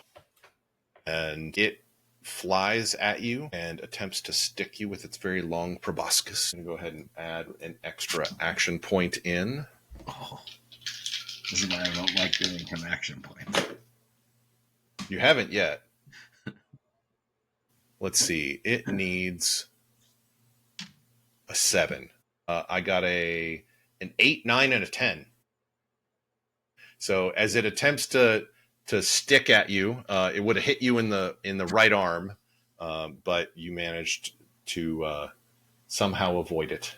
and it flies at you and attempts to stick you with its very long proboscis. I'm going to go ahead and add an extra action point in. Oh, this is why I don't like giving him action points. You haven't yet. Let's see. It needs a 7. I got an 8, 9, and a 10. So as it attempts to stick at you, it would have hit you in the right arm, but you managed to somehow avoid it.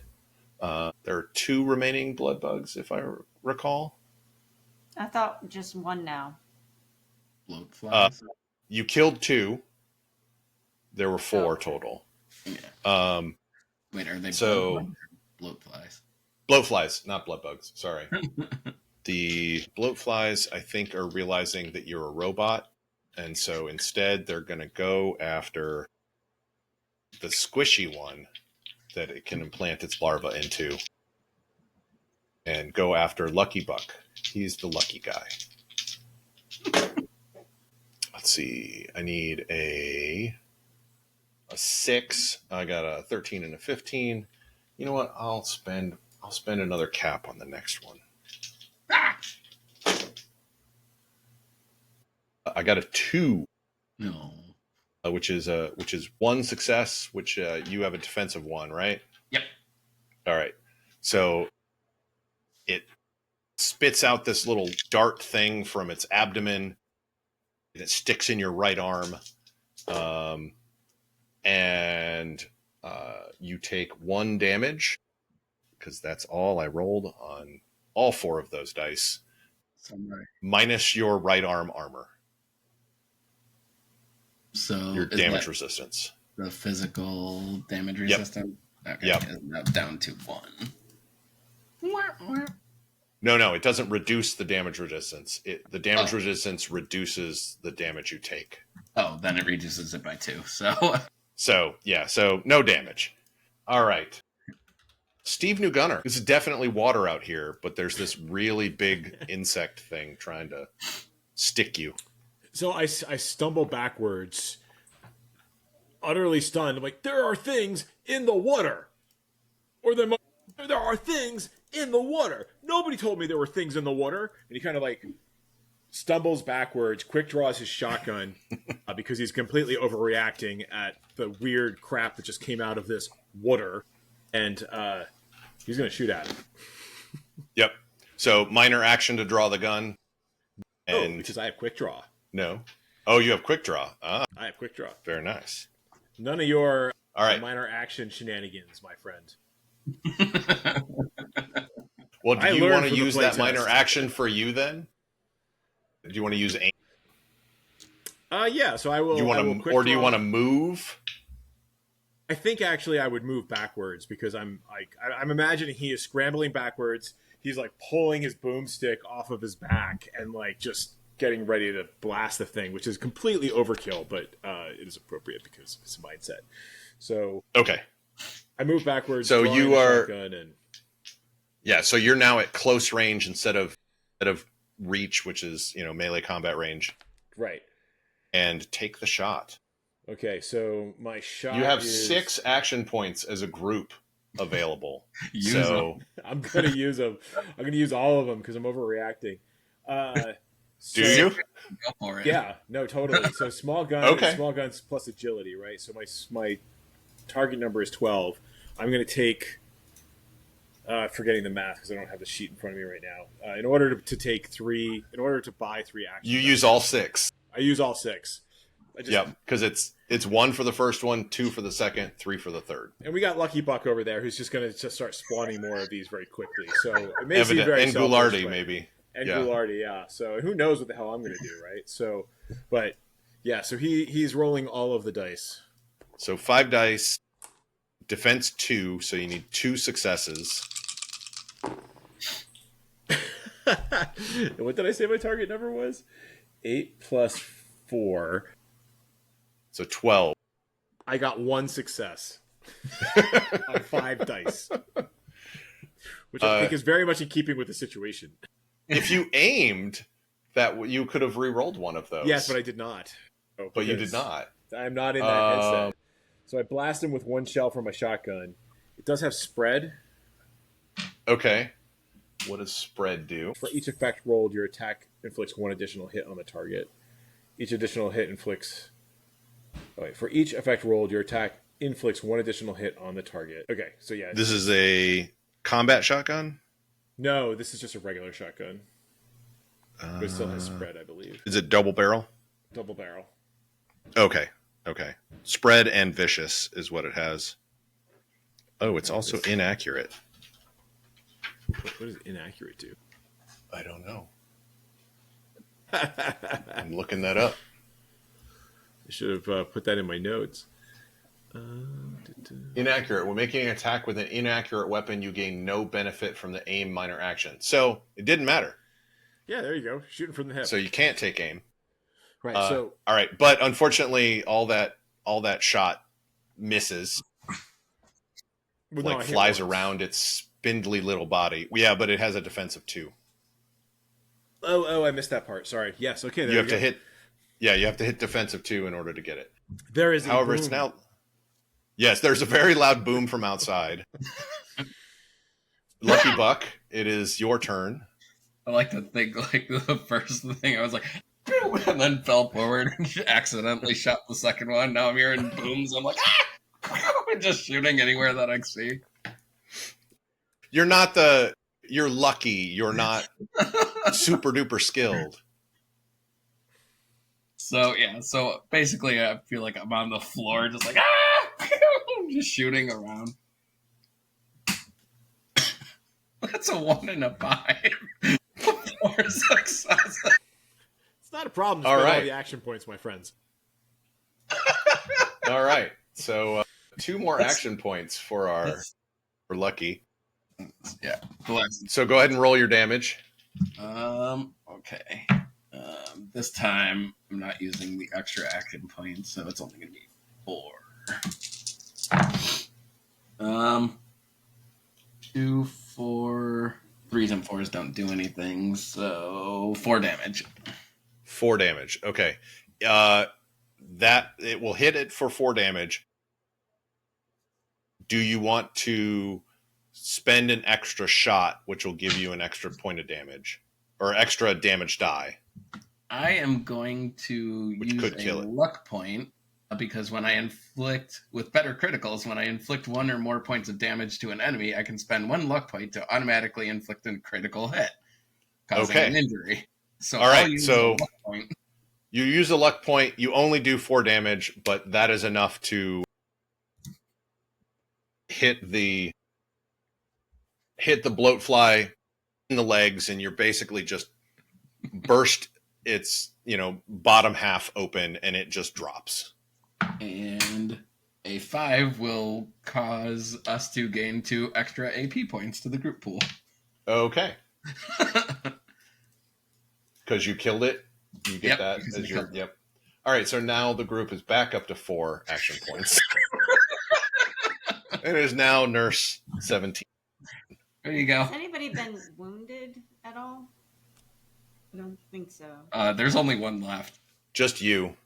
There are 2 remaining blood bugs, if I recall. I thought just 1 now. Bloatflies. You killed 2. There were 4 total. Yeah. Wait, are they bloatflies? Bloatflies, not blood bugs. Sorry. The bloatflies, I think, are realizing that you're a robot, and so instead they're going to go after the squishy one that it can implant its larva into, and go after Lucky Buck. He's the lucky guy. Let's see. I need a 6. I got a 13 and a 15. You know what? I'll spend another cap on the next one. I got a 2. No. Which is 1 success, which you have a defensive 1, right? Yep. All right. So it spits out this little dart thing from its abdomen, and it sticks in your right arm, and you take 1 damage, because that's all I rolled on all 4 of those dice, minus your right arm armor. So your damage resistance. The physical damage resistance? Okay, yep. Now down to 1. No, it doesn't reduce the damage resistance. The damage resistance reduces the damage you take. Oh, then it reduces it by 2. So no damage. All right. Steve New Gunner. This is definitely water out here, but there's this really big insect thing trying to stick you. So I stumble backwards, utterly stunned. I'm like, there are things in the water. Or there are things in the water. Nobody told me there were things in the water. And he kind of like stumbles backwards, quick draws his shotgun because he's completely overreacting at the weird crap that just came out of this water. And he's going to shoot at him. Yep. So minor action to draw the gun. And because I have quick draw. No. Oh, you have quick draw. Ah, I have quick draw. very nice. None of your all right. minor action shenanigans, my friend. Well, do you want to use that minor action for you then? Do you want to use aim? Yeah. So I will. You want to, or do you want to move? I think actually I would move backwards because I'm imagining he is scrambling backwards. He's like pulling his boomstick off of his back and like just getting ready to blast the thing, which is completely overkill, but it is appropriate because it's a mindset. So okay, I move backwards. So you are, and... yeah. So you're now at close range instead of reach, which is melee combat range, right? And take the shot. Okay, so my shot. You have 6 action points as a group available. So I'm gonna use them. I'm gonna use all of them because I'm overreacting. Do you? Go for it. Yeah, no, totally. So small gun, okay. Small guns plus agility, right? So my target number is 12. I'm gonna take. Forgetting the math because I don't have the sheet in front of me right now. In order to buy 3 actions, you use all 6. I use all 6. Yep, because it's 1 for the first one, 2 for the second, 3 for the third. And we got Lucky Buck over there who's just going to start spawning more of these very quickly. So it may seem very and Goulardi maybe. And Goulardi, yeah. So who knows what the hell I'm going to do, right? So, but yeah, so he's rolling all of the dice. So 5 dice, defense 2, so you need 2 successes. What did I say my target number was? 8 plus 4. So 12. I got 1 success on 5 dice, which I think is very much in keeping with the situation. If you aimed, that you could have re-rolled one of those. Yes, but I did not. But you did not. I'm not in that headset. So I blast him with 1 shell from my shotgun. It does have spread. Okay. What does spread do? For each effect rolled, your attack inflicts 1 additional hit on the target. Each additional hit inflicts... For each effect rolled, your attack inflicts 1 additional hit on the target. Okay, so yeah. This is a combat shotgun? No, this is just a regular shotgun. But it still has spread, I believe. Is it double barrel? Double barrel. Okay. Spread and vicious is what it has. Oh, it's also inaccurate. What does inaccurate do? I don't know. I'm looking that up. I should have put that in my notes. Inaccurate. When making an attack with an inaccurate weapon, you gain no benefit from the aim minor action. So it didn't matter. Yeah, there you go. Shooting from the hip. So you can't take aim. Right. All right, but unfortunately, all that shot misses. Flies around its spindly little body. Yeah, but it has a defense of 2. Oh, I missed that part. Sorry. Yes. Okay. There you have to hit. Yeah, you have to hit defense of 2 in order to get it. There is. However, it's now. Yes, there's a very loud boom from outside. Lucky Buck, it is your turn. I like to think like the first thing I was like, and then fell forward and accidentally shot the second one. Now I'm hearing booms. I'm like, just shooting anywhere that I see. You're lucky. You're not super duper skilled. So yeah, so basically I feel like I'm on the floor just like just shooting around. That's a 1 and a 5. 4 successes. It's not a problem to spend all the action points, my friends. All right. So 2 more action points for Lucky. Yeah. So go ahead and roll your damage. Okay. This time I'm not using the extra action points, so it's only going to be 4. 2, 4. 3s and 4s don't do anything, so 4 damage. 4 damage. Okay. That it will hit it for 4 damage. Do you want to spend an extra shot, which will give you an extra point of damage or extra damage die? I am going to use a luck point because when I inflict, with better criticals, when I inflict 1 or more points of damage to an enemy, I can spend 1 luck point to automatically inflict a critical hit, causing an injury. So all right, I'll use so a luck point. You use a luck point. You only do 4 damage, but that is enough to hit the bloatfly in the legs, and you're basically just burst its bottom half open, and it just drops. And a 5 will cause us to gain 2 extra AP points to the group pool. Okay. Because you killed it. You get that as your yep. All right, so now the group is back up to 4 action points. It is now Nurse 17. There you go. Has anybody been wounded at all? I don't think so. There's only 1 left. Just you.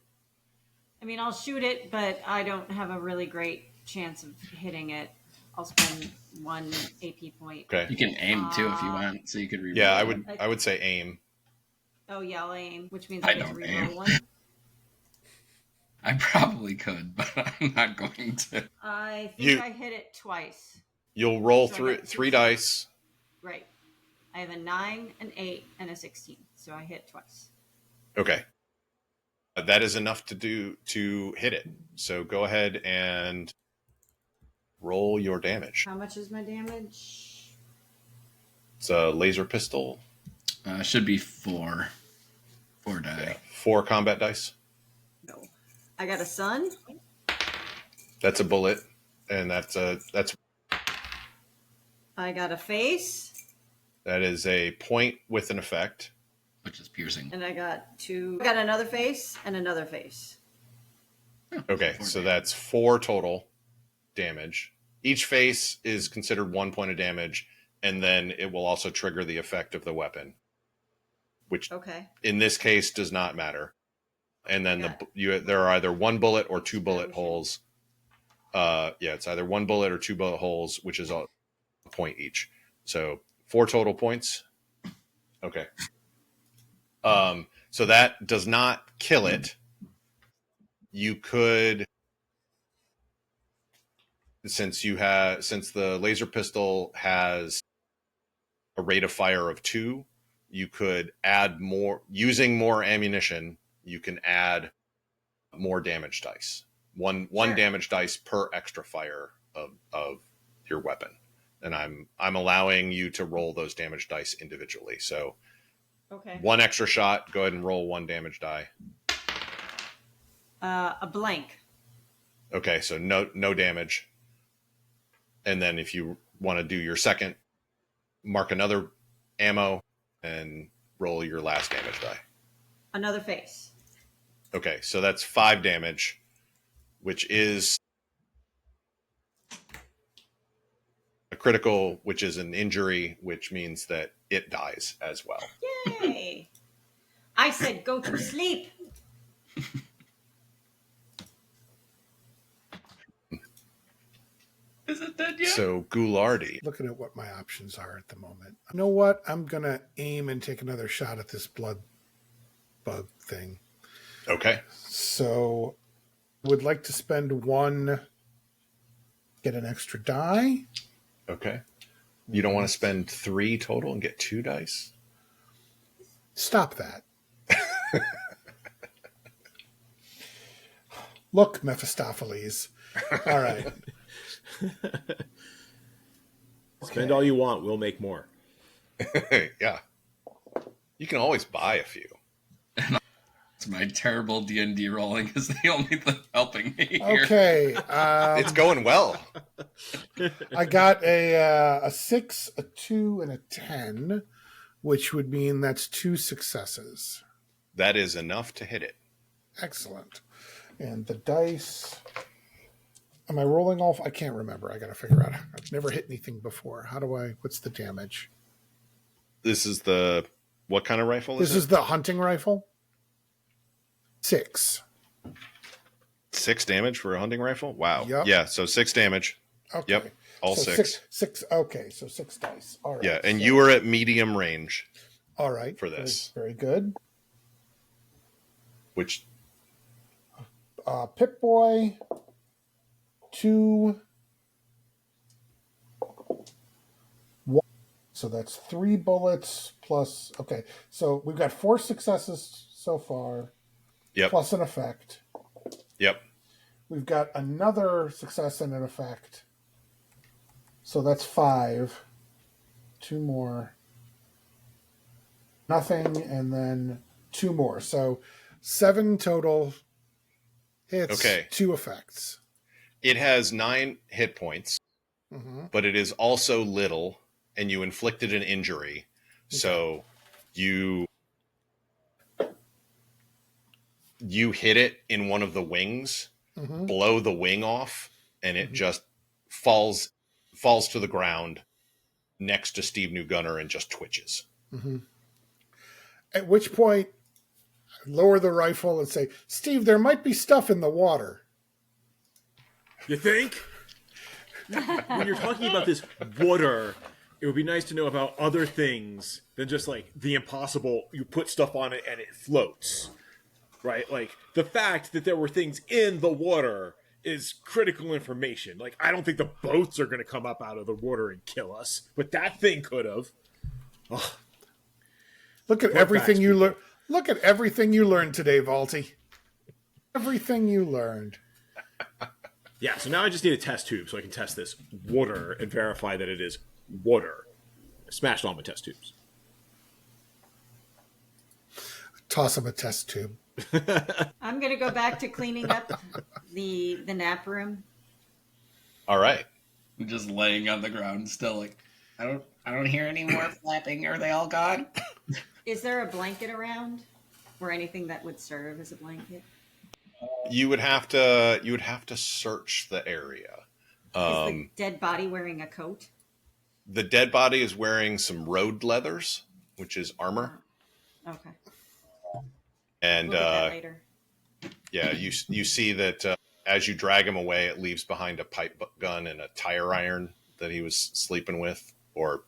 I mean, I'll shoot it, but I don't have a really great chance of hitting it. I'll spend 1 AP point. Okay. You can aim too if you want, so you could reroll. Yeah, I would say aim. Oh yeah, I'll aim, which means I get to reroll 1. I probably could, but I'm not going to. I think I hit it twice. You'll roll 3 dice. Right. I have a 9, an 8, and a 16, so I hit twice. Okay. That is enough to hit it. So go ahead and roll your damage. How much is my damage? It's a laser pistol. Should be 4. 4 die. Yeah, 4 combat dice. No. I got a sun. That's a bullet, and that's. I got a face. That is a point with an effect, which is piercing. And I got 2. I got another face and another face. Okay, so that's 4 total damage. Each face is considered 1 point of damage, and then it will also trigger the effect of the weapon, which in this case does not matter. And then there are either 1 bullet or 2 bullet holes. It's either 1 bullet or 2 bullet holes, which is a point each. So 4 total points. Okay. So that does not kill it. You could, since the laser pistol has a rate of fire of 2, you could add more, using more ammunition, you can add more damage dice. One damage dice per extra fire of your weapon. And I'm allowing you to roll those damage dice individually. So 1 extra shot, go ahead and roll 1 damage die. A blank. Okay, so no damage. And then if you want to do your second, mark another ammo and roll your last damage die. Another face. Okay, so that's 5 damage, which is a critical, which is an injury, which means that it dies as well. Yay! I said go to sleep. Is it dead yet? So Ghoulardi. Looking at what my options are at the moment. You know what? I'm going to aim and take another shot at this blood bug thing. Okay. So would like to spend 1, get an extra die. Okay. You don't want to spend 3 total and get 2 dice? Stop that. Look, Mephistopheles. All right. Spend all you want. We'll make more. Yeah. You can always buy a few. It's my terrible D&D rolling is the only thing helping me here. Okay. It's going well. I got a 6, a 2, and a 10, which would mean that's 2 successes. That is enough to hit it. Excellent. And the dice Am I rolling off? I can't remember. I got to figure out. I've never hit anything before. What's the damage? This is what kind of rifle This is the hunting rifle. 6. 6 damage for a hunting rifle? Wow. Yep. Yeah, so 6 damage. Okay. Yep, all so 6. 6. Okay, so 6 dice. All right. Yeah, and you were at medium range. All right. For this. Very good. Which... Pip-Boy, 2... 1. So that's 3 bullets plus... Okay, so we've got 4 successes so far. Yep. Plus an effect. Yep. We've got another success and an effect. So that's 5. 2 more. Nothing, and then 2 more. So 7 total hits, Okay. 2 effects. It has 9 hit points, but it is also little, and you inflicted an injury. Okay. So you hit it in one of the wings, blow the wing off, and it just falls to the ground next to Steve New Gunner and just twitches. At which point, I lower the rifle and say, Steve, there might be stuff in the water. You think? When you're talking about this water, it would be nice to know about other things than just like the impossible, you put stuff on it and it floats. Right? Like, the fact that there were things in the water is critical information. Like, I don't think the boats are going to come up out of the water and kill us, but that thing could have. Oh. Look at everything you learned. Look at everything you learned today, Valty. Everything you learned. Yeah, so now I just need a test tube so I can test this water and verify that it is water. I smashed all my test tubes. Toss him a test tube. I'm going to go back to cleaning up the nap room. All right. I'm just laying on the ground still like, I don't hear any more flapping. Are they all gone? Is there a blanket around or anything that would serve as a blanket? You would have to search the area. Is the dead body wearing a coat? The dead body is wearing some road leathers, which is armor. Okay. And we'll look at that later. Yeah, you see that as you drag him away, it leaves behind a pipe gun and a tire iron that he was sleeping with or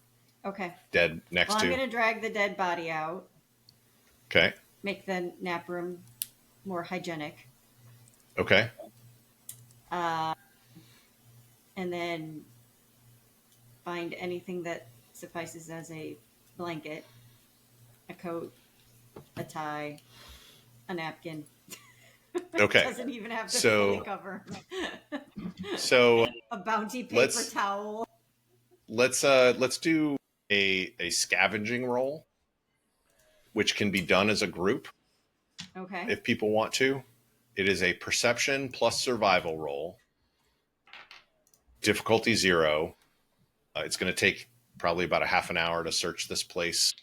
dead next to. I'm going to drag the dead body out. Okay. Make the nap room more hygienic. Okay. And then find anything that suffices as a blanket, a coat, a tie, a napkin. Okay. Doesn't even have to fully cover. So a bounty paper towel. Let's do a scavenging roll, which can be done as a group. Okay. If people want to. It is a perception plus survival roll. Difficulty 0. It's going to take probably about a half an hour to search this place.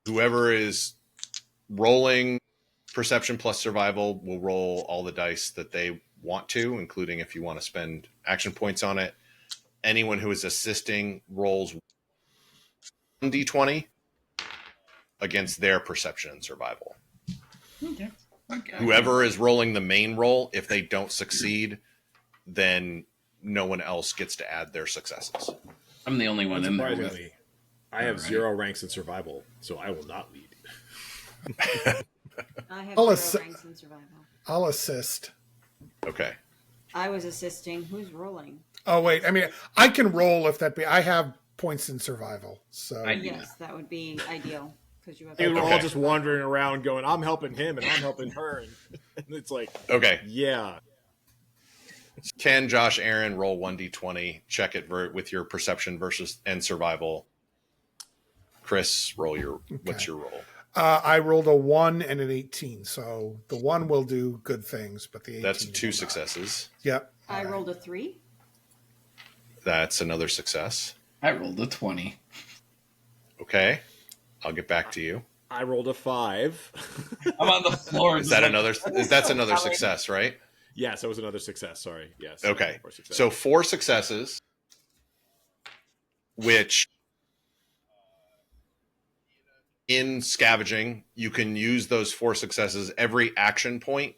Whoever is rolling perception plus survival will roll all the dice that they want to, including if you want to spend action points on it. Anyone who is assisting rolls 1d20 against their perception and survival. Okay. Whoever is rolling the main roll, if they don't succeed, then no one else gets to add their successes. I'm the only one in there with. I have 0 ranks in survival, so I will not lead. I have 0 ranks in survival. I'll assist. Okay. I was assisting. Who's rolling? Oh, wait. I mean, I can roll if that be. I have points in survival. So yes, that would be ideal. You have we're all just wandering around going, I'm helping him and I'm helping her. And it's like, okay. Yeah. Can Josh Aaron roll 1d20? Check it with your perception versus and survival. Chris, roll your. Okay. What's your roll? I rolled a 1 and an 18, so the 1 will do good things, but the 18 that's 2 successes. Yep. I rolled a 3. That's another success. I rolled a 20. Okay, I'll get back to you. I rolled a 5. I'm on the floor. Is that another? That's another success, right? Yes, that was another success. Sorry. Yes. Okay. 4 successes. So 4 successes, which in scavenging, you can use those 4 successes. Every action point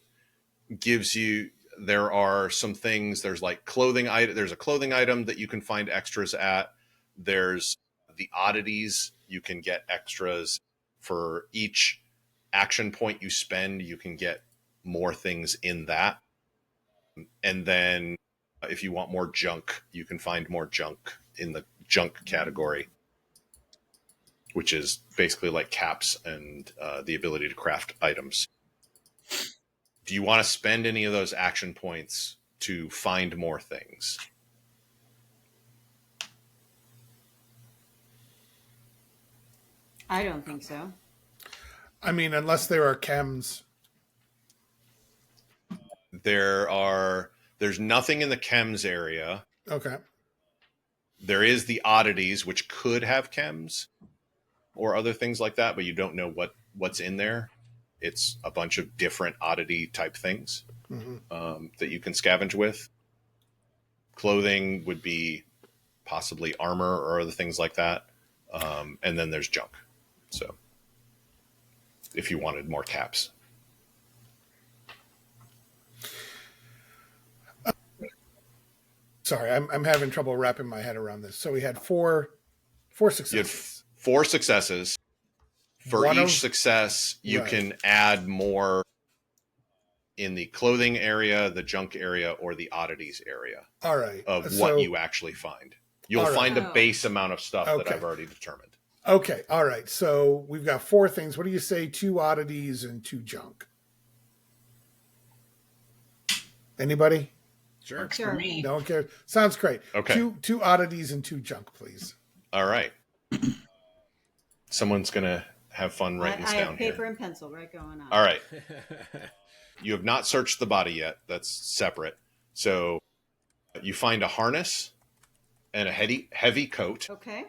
gives you, there are some things, there's like there's a clothing item that you can find extras at. There's the oddities, you can get extras for each action point you spend, you can get more things in that. And then if you want more junk, you can find more junk in the junk category, which is basically like caps and the ability to craft items. Do you want to spend any of those action points to find more things? I don't think so. I mean, unless there are chems. There's nothing in the chems area. Okay. There is the oddities, which could have chems or other things like that, but you don't know what's in there. It's a bunch of different oddity type things that you can scavenge with. Clothing would be possibly armor or other things like that. And then there's junk. So if you wanted more caps. Sorry, I'm having trouble wrapping my head around this. So we had four successes. You had 4 successes. For each success, you can add more in the clothing area, the junk area, or the oddities area. All right. Of what you actually find. You'll find a base amount of stuff that I've already determined. Okay. All right. So we've got 4 things. What do you say? 2 oddities and 2 junk. Anybody? Sure. Works for me. No one cares. Sounds great. Okay. 2 oddities and 2 junk, please. All right. Someone's going to have fun writing this down. I have paper and pencil right going on. All right. You have not searched the body yet. That's separate. So you find a harness and a heavy coat. Okay.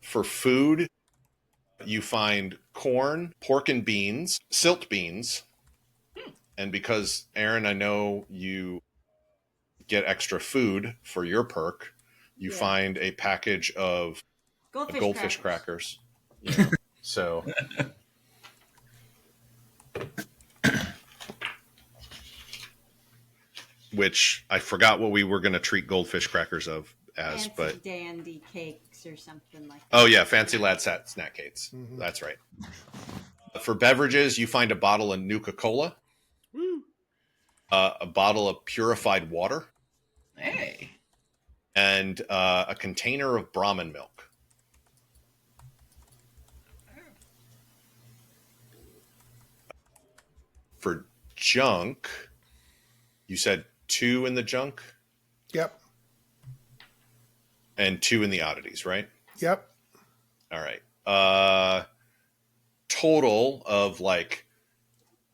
For food, you find corn, pork and beans, silt beans. And because, Aaron, I know you get extra food for your perk, you find a package of goldfish crackers. You know, so which I forgot what we were going to treat goldfish crackers as, Fancy but dandy cakes or something like that. Oh yeah, fancy lad snack cakes. Mm-hmm. That's right. For beverages, you find a bottle of Nuka-Cola, a bottle of purified water, and a container of Brahmin milk. For junk, you said 2 in the junk? Yep. And 2 in the oddities, right? Yep. All right. Total of like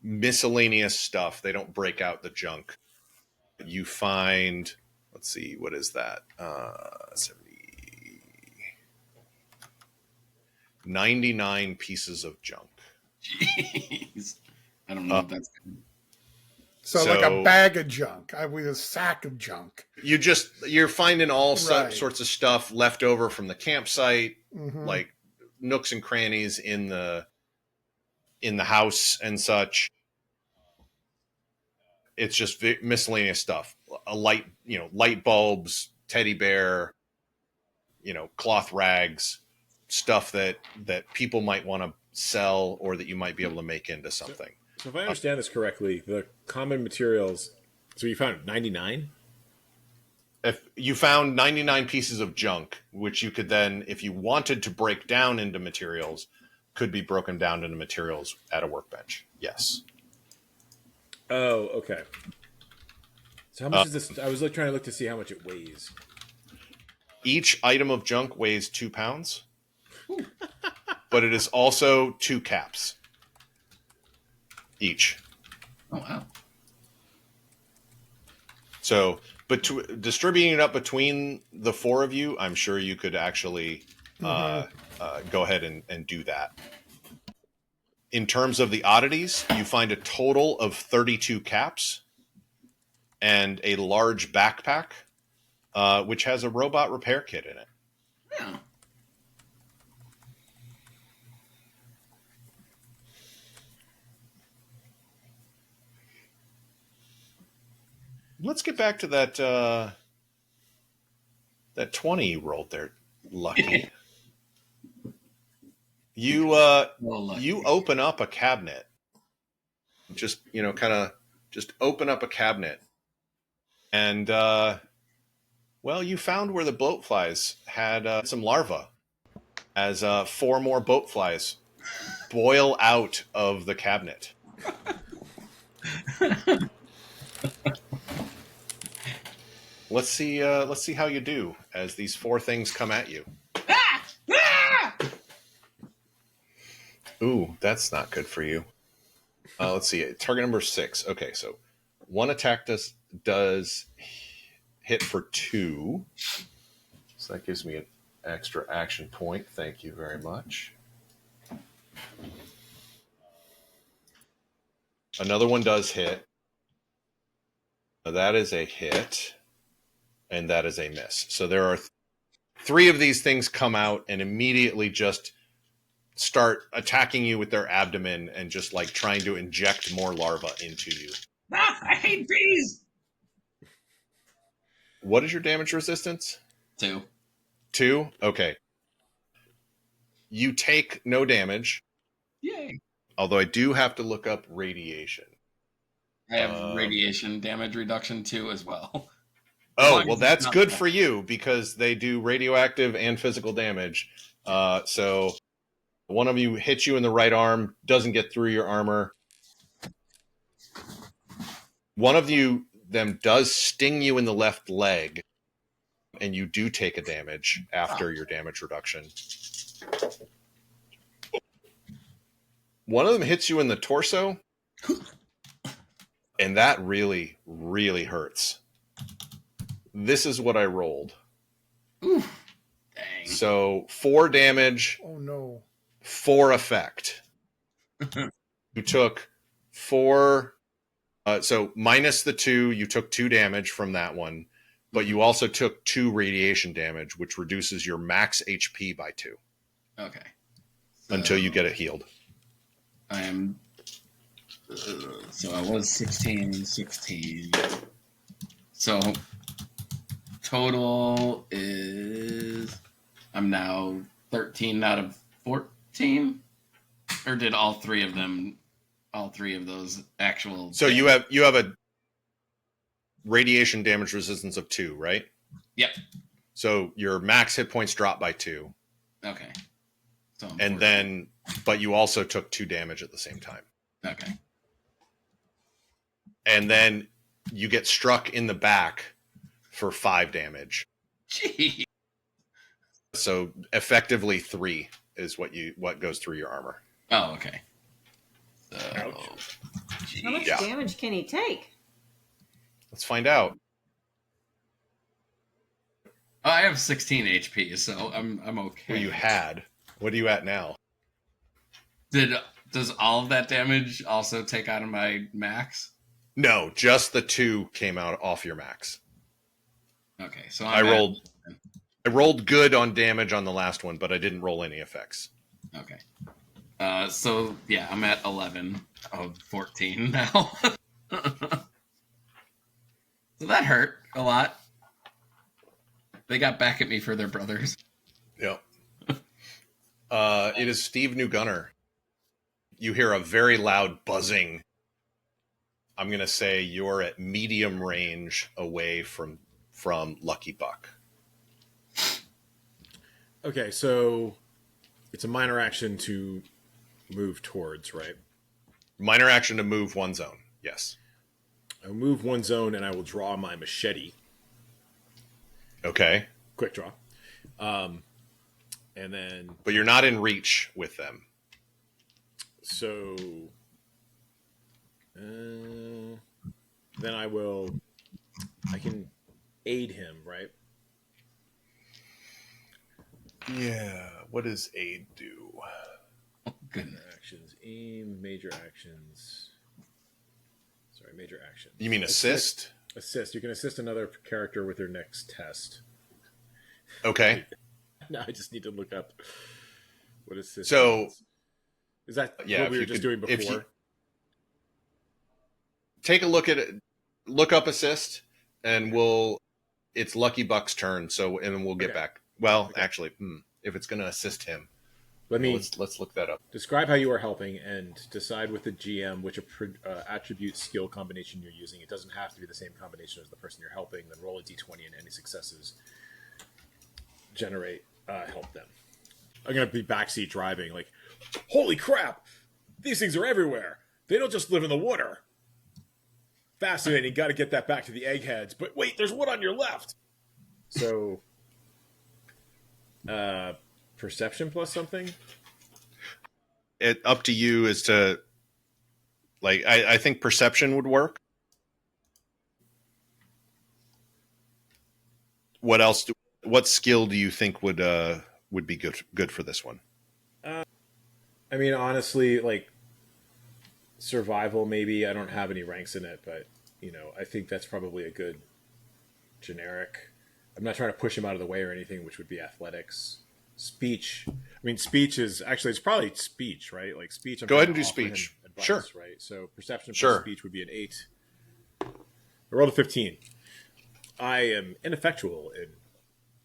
miscellaneous stuff. They don't break out the junk. You find, let's see, what is that? 99 pieces of junk. Jeez. I don't know if that's good. So like a bag of junk. With a sack of junk. You're finding all sorts of stuff left over from the campsite, like nooks and crannies in the house and such. It's just miscellaneous stuff. Light bulbs, teddy bear, cloth rags, stuff that people might want to sell or that you might be able to make into something. So if I understand this correctly, the common materials, so you found 99? If you found 99 pieces of junk, which you could then, if you wanted to break down into materials, could be broken down into materials at a workbench. Yes. Oh, okay. So how much is this? I was trying to look to see how much it weighs. Each item of junk weighs 2 pounds, but it is also 2 caps. Each. Oh, wow. So, but distributing it up between the 4 of you, I'm sure you could actually go ahead and do that. In terms of the oddities, you find a total of 32 caps. and a large backpack, which has a robot repair kit in it. Yeah. Let's get back to that that 20 you rolled there, Lucky. You you open up a cabinet. Just, kind of just open up a cabinet. And well, you found where the bloatflies had some larvae as 4 more bloatflies boil out of the cabinet. Let's see how you do as these 4 things come at you. Ooh, that's not good for you. Let's see. Target number 6. Okay, so 1 attack does hit for 2. So that gives me an extra action point. Thank you very much. Another one does hit. That is a hit. And that is a miss. So there are 3 of these things come out and immediately just start attacking you with their abdomen and just like trying to inject more larvae into you. I hate bees. What is your damage resistance? 2. 2? Okay. You take no damage. Yay. Although I do have to look up radiation. I have radiation damage reduction too as well. Oh, well, that's good for you because they do radioactive and physical damage. So one of you hits you in the right arm, doesn't get through your armor. One of them does sting you in the left leg, and you do take a damage after your damage reduction. One of them hits you in the torso, and that really, really hurts. This is what I rolled. Ooh, dang. So 4 damage. Oh no. 4 effect. You took 4. So minus the 2, you took 2 damage from that one, but you also took 2 radiation damage, which reduces your max HP by 2. Okay. Until you get it healed. I am. So I was 16. So total is. I'm now 13 out of 14? Or did all 3 of those actual... So you have a radiation damage resistance of 2, right? Yep. So your max hit points drop by 2. Okay. So and then, but you also took 2 damage at the same time. Okay. And then you get struck in the back for 5 damage. Gee. So effectively 3 is what goes through your armor. Oh, okay. So, how much damage can he take? Let's find out. I have 16 HP, so I'm okay. Well, you had. What are you at now? Does all of that damage also take out of my max? No, just the 2 came out off your max. Okay, so I rolled good on damage on the last one, but I didn't roll any effects. Okay. So yeah, I'm at 11 of 14 now. So that hurt a lot. They got back at me for their brothers. Yep. It is Steve New Gunner. You hear a very loud buzzing. I'm going to say you're at medium range away from Lucky Buck. Okay, so it's a minor action to move towards, right? Minor action to move 1 zone, yes. I'll move 1 zone and I will draw my machete. Okay. Quick draw. And then... But you're not in reach with them. So... then I can aid him, right? Yeah. What does aid do? Oh, goodness. Actions. Aim. Major actions. Sorry, major actions. You mean assist? Assist. You can assist another character with their next test. Okay. No, I just need to look up what assist So, means. Is that yeah, what we if were you just could- doing if before? you- Take a look at it. Look up assist, and it's Lucky Buck's turn. So, and we'll get Okay. back. Well, Okay. actually, if it's going to assist him, Let me let's look that up. describe how you are helping and decide with the GM which attribute skill combination you're using. It doesn't have to be the same combination as the person you're helping. Then roll a d20 and any successes generate help them. I'm going to be backseat driving like, holy crap! These things are everywhere. They don't just live in the water. Fascinating. Got to get that back to the eggheads. But wait, there's one on your left. So, perception plus something? It up to you as to, like, I think perception would work. What else? What skill do you think would be good for this one? I mean, honestly, like, survival, maybe. I don't have any ranks in it, but, I think that's probably a good generic. I'm not trying to push him out of the way or anything, which would be athletics. Speech. I mean, speech is actually, it's probably speech, right? Like, speech. Go ahead and do speech. Advice, Sure. Right. So perception plus Sure. speech would be an 8. I rolled a 15. I am ineffectual in.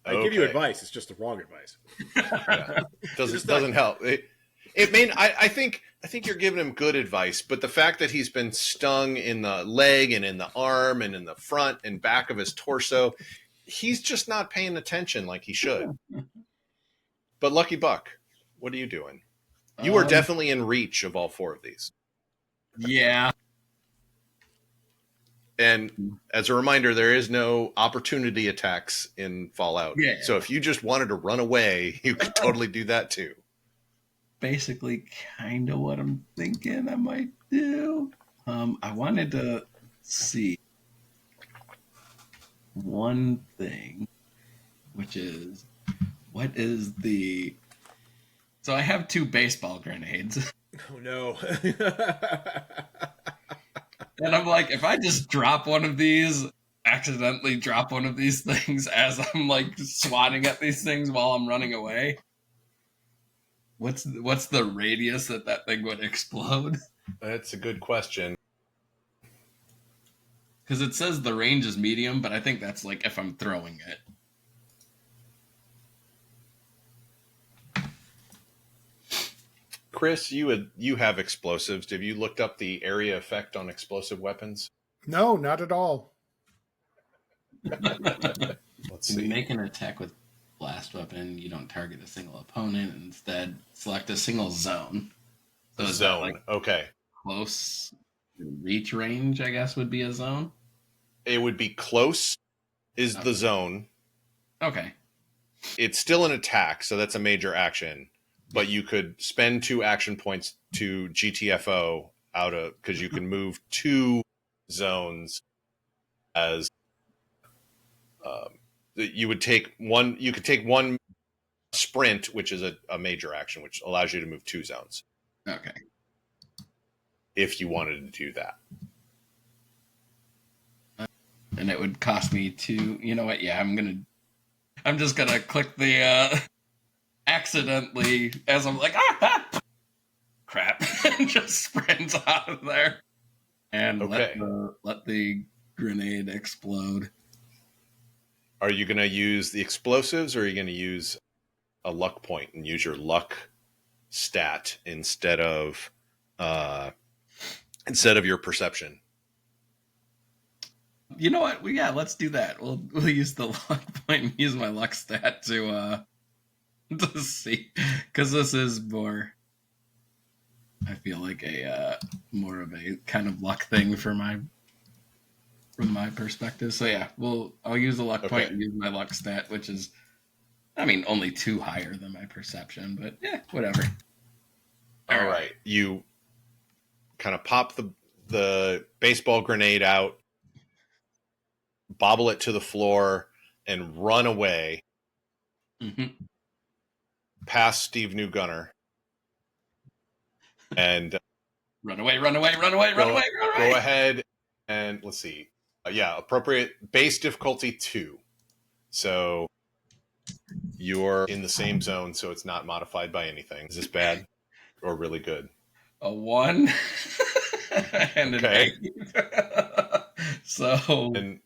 I give you Okay. advice. It's just the wrong advice. Yeah. Doesn't help. I think you're giving him good advice, but the fact that he's been stung in the leg and in the arm and in the front and back of his torso, he's just not paying attention like he should. But Lucky Buck, what are you doing? You are definitely in reach of all 4 of these. Yeah. And as a reminder, there is no opportunity attacks in Fallout. Yeah. So if you just wanted to run away, you could totally do that too. Basically kind of what I'm thinking I might do. I wanted to see one thing, which is what is the. So I have 2 baseball grenades. Oh, no. And I'm like, if I just drop one of these, accidentally drop one of these things as I'm like swatting at these things while I'm running away, what's the radius that thing would explode? That's a good question. Because it says the range is medium, but I think that's like if I'm throwing it. Chris, you have explosives. Have you looked up the area effect on explosive weapons? No, not at all. Let's When you see. make an attack with blast weapon, you don't target a single opponent. Instead, select a single zone. So is that, Zone. like, Okay. close reach range, I guess, would be a zone? It would be close is the zone. Okay. It's still an attack, so that's a major action. But you could spend 2 action points to GTFO because you can move 2 zones as you would take one. You could take 1 sprint, which is a major action, which allows you to move 2 zones Okay. if you wanted to do that. And it would cost me 2. You know what? Yeah, I'm just gonna click the accidentally as I'm like crap and just sprint out of there and Okay. let the grenade explode. Are you going to use the explosives, or are you going to use a luck point and use your luck stat instead of your perception? You know what? Let's do that. We'll use the luck point and use my luck stat to see, because this is more. I feel like a more of a kind of luck thing from my perspective. So yeah, I'll use the luck point and use my luck stat, which is, I mean, only 2 higher than my perception, but yeah, whatever. All right. You kind of pop the baseball grenade out, bobble it to the floor, and run away Mm-hmm. past Steve New Gunner. And Run away, run away, run away, run away, run away. go ahead and let's see. Yeah, appropriate base difficulty 2. So you're in the same zone, so it's not modified by anything. Is this bad or really good? A 1 and Okay. an 8. So, And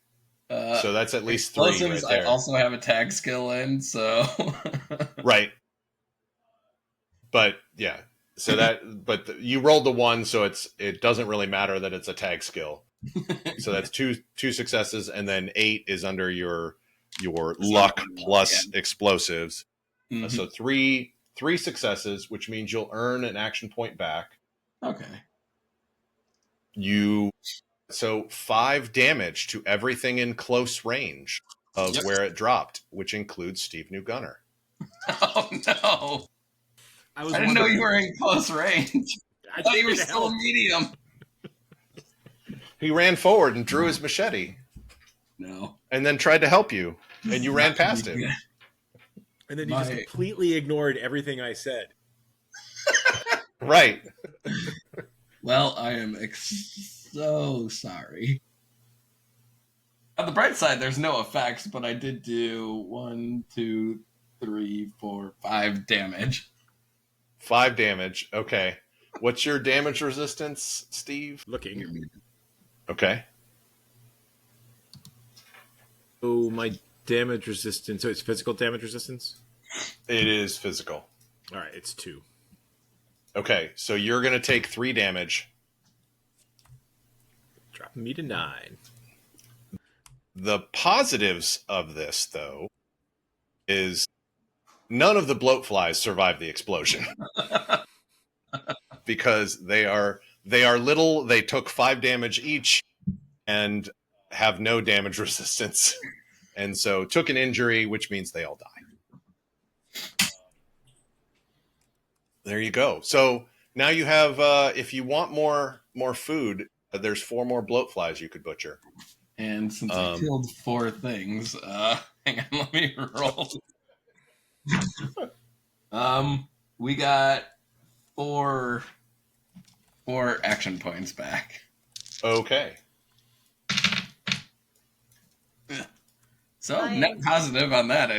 so that's at least 3 explosives, right I there. also have a tag skill in, so. Right. But yeah, so you rolled the 1, so it doesn't really matter that it's a tag skill. So that's two successes, and then 8 is under your luck plus explosives. Mhm. So three successes, which means you'll earn an action point back. Okay. So 5 damage to everything in close range of where it dropped, which includes Steve New Gunner. Oh no! I didn't know you were in close range. I thought you were still a medium. He ran forward and drew his machete. No. And then tried to help you, and you ran past him. And then he just completely ignored everything I said. Right. Well, I am so sorry. On the bright side, there's no effects, but I did do 1, 2, 3, 4, 5 damage. 5 damage. Okay. What's your damage resistance, Steve? Looking. Okay. Oh, my damage resistance. So it's physical damage resistance? It is physical. All right, it's 2. Okay, so you're going to take 3 damage. Dropping me to 9. The positives of this, though, is none of the bloatflies survive the explosion. Because they are little. They took 5 damage each and have no damage resistance. And so took an injury, which means they all die. There you go. So now you have, if you want more food, there's 4 more bloatflies you could butcher. And since I killed 4 things, hang on, let me roll. We got 4 action points back. Okay. So net positive on that,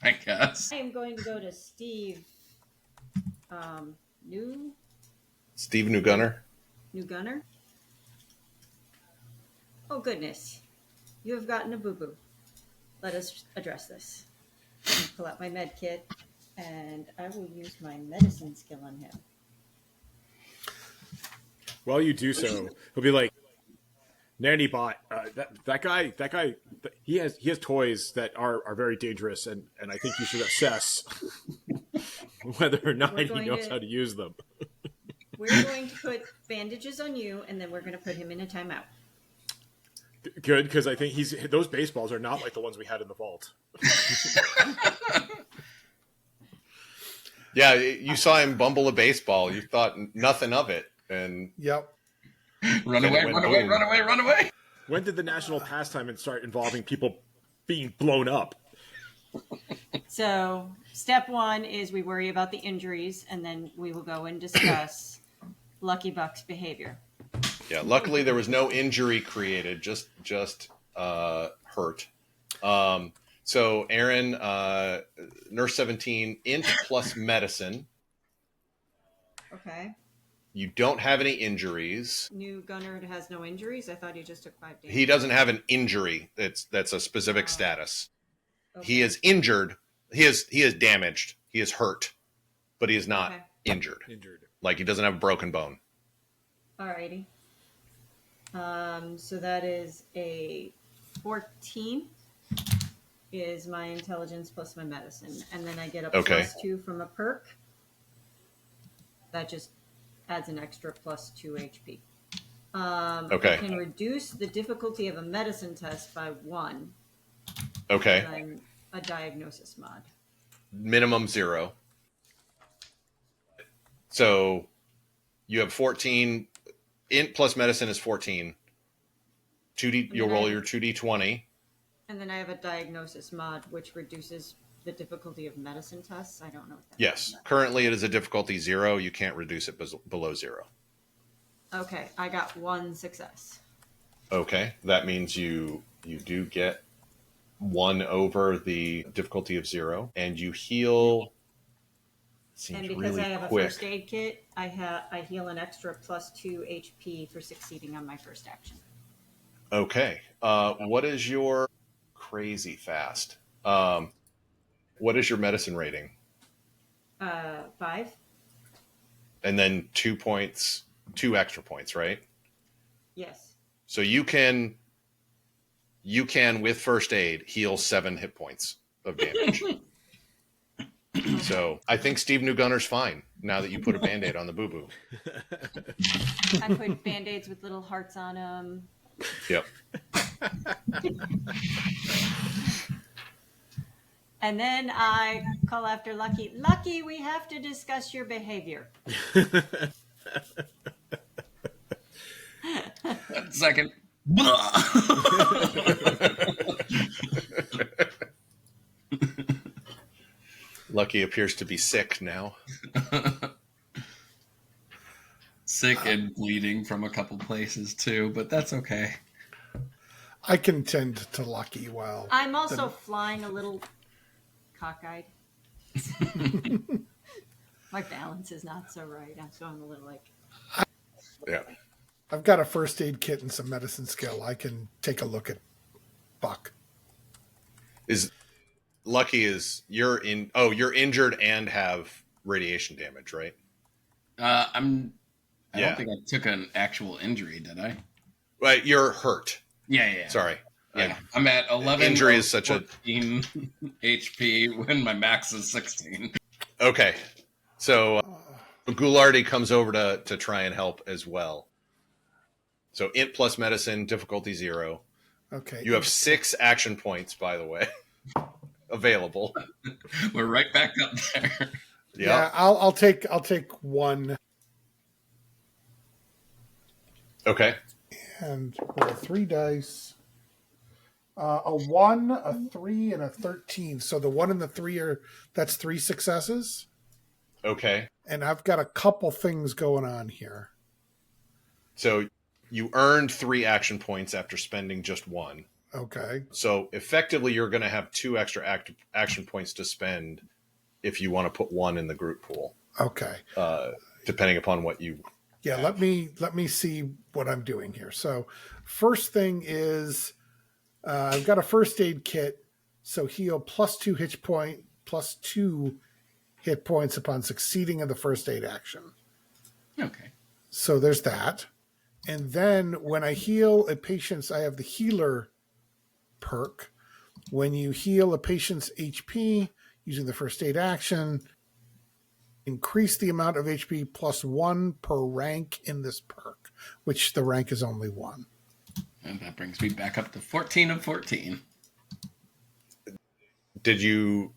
I guess. I am going to go to Steve. Steve New Gunner. New Gunner. Oh goodness, you have gotten a boo-boo. Let us address this. Pull out my med kit, and I will use my medicine skill on him. While you do so, he'll be like, "EyeBot, that guy, he has toys that are very dangerous, and I think you should assess whether or not he knows how to use them." We're going to put bandages on you, and then we're going to put him in a timeout. Good, because I think those baseballs are not like the ones we had in the vault. Yeah, you saw him bumble a baseball. You thought nothing of it, and Yep. Run away! When did the national pastime start involving people being blown up? So, step 1 is we worry about the injuries, and then we will go and discuss Lucky Buck's behavior. yeah, luckily there was no injury created, just hurt. So Aaron, Nurse 17, int plus medicine. Okay. You don't have any injuries. New Gunner has no injuries. I thought he just took 5 damage. He doesn't have an injury. That's a specific status. Okay. He is injured. He is damaged. He is hurt, but he is not injured. Like he doesn't have a broken bone. Alrighty. So that is a 14 is my intelligence plus my medicine. And then I get a plus 2 from a perk. That just adds an extra plus 2 HP. I can reduce the difficulty of a medicine test by 1. Okay. I'm a diagnosis mod. Minimum 0. So you have 14. Int plus medicine is 14. 2D. You'll roll your 2d20. And then I have a diagnosis mod, which reduces the difficulty of medicine tests. I don't know what that Yes. means. Currently, it is a difficulty 0. You can't reduce it below 0. Okay, I got 1 success. Okay, that means you do get 1 over the difficulty of 0, and you heal. Seems And because really I have quick. a first aid kit, I heal an extra +2 HP for succeeding on my first action. Okay. What is your crazy fast? What is your medicine rating? 5. And then 2 points, 2 extra points, right? Yes. So you can with first aid heal 7 hit points of damage. So I think Steve New Gunner's fine now that you put a Band-Aid on the boo-boo. I put Band-Aids with little hearts on them. Yep. And then I call after Lucky. Lucky, we have to discuss your behavior. Second. Lucky appears to be sick now. Sick and bleeding from a couple places too, but that's okay. I can tend to Lucky while I'm also flying a little cockeyed. My balance is not so right, so I'm a little like... Yeah. I've got a first aid kit and some medicine skill. I can take a look at Buck. You're injured and have radiation damage, right? I don't think I took an actual injury, did I? Right, you're hurt. Yeah. Sorry. Yeah, I'm at 11. Injury is such 14 HP when my max is 16. Okay. So Ghoulardi comes over to try and help as well. So int plus medicine, difficulty 0. Okay. You have 6 action points, by the way, available. We're right back up there. Yeah, I'll take 1 Okay. and roll 3 dice. A 1, a 3, and a 13. So the 1 and the 3 that's 3 successes. Okay. And I've got a couple things going on here. So you earned 3 action points after spending just 1. Okay. So effectively, you're going to have 2 extra action points to spend if you want to put 1 in the group pool. Okay. Depending upon what you. Yeah. have. Let me see what I'm doing here. So first thing is I've got a first aid kit. So heal +2 hit points upon succeeding in the first aid action. Okay. So there's that. And then when I heal a patient, I have the healer perk. When you heal a patient's HP using the first aid action, increase the amount of HP +1 per rank in this perk, which the rank is only 1. And that brings me back up to 14 of 14. Did you?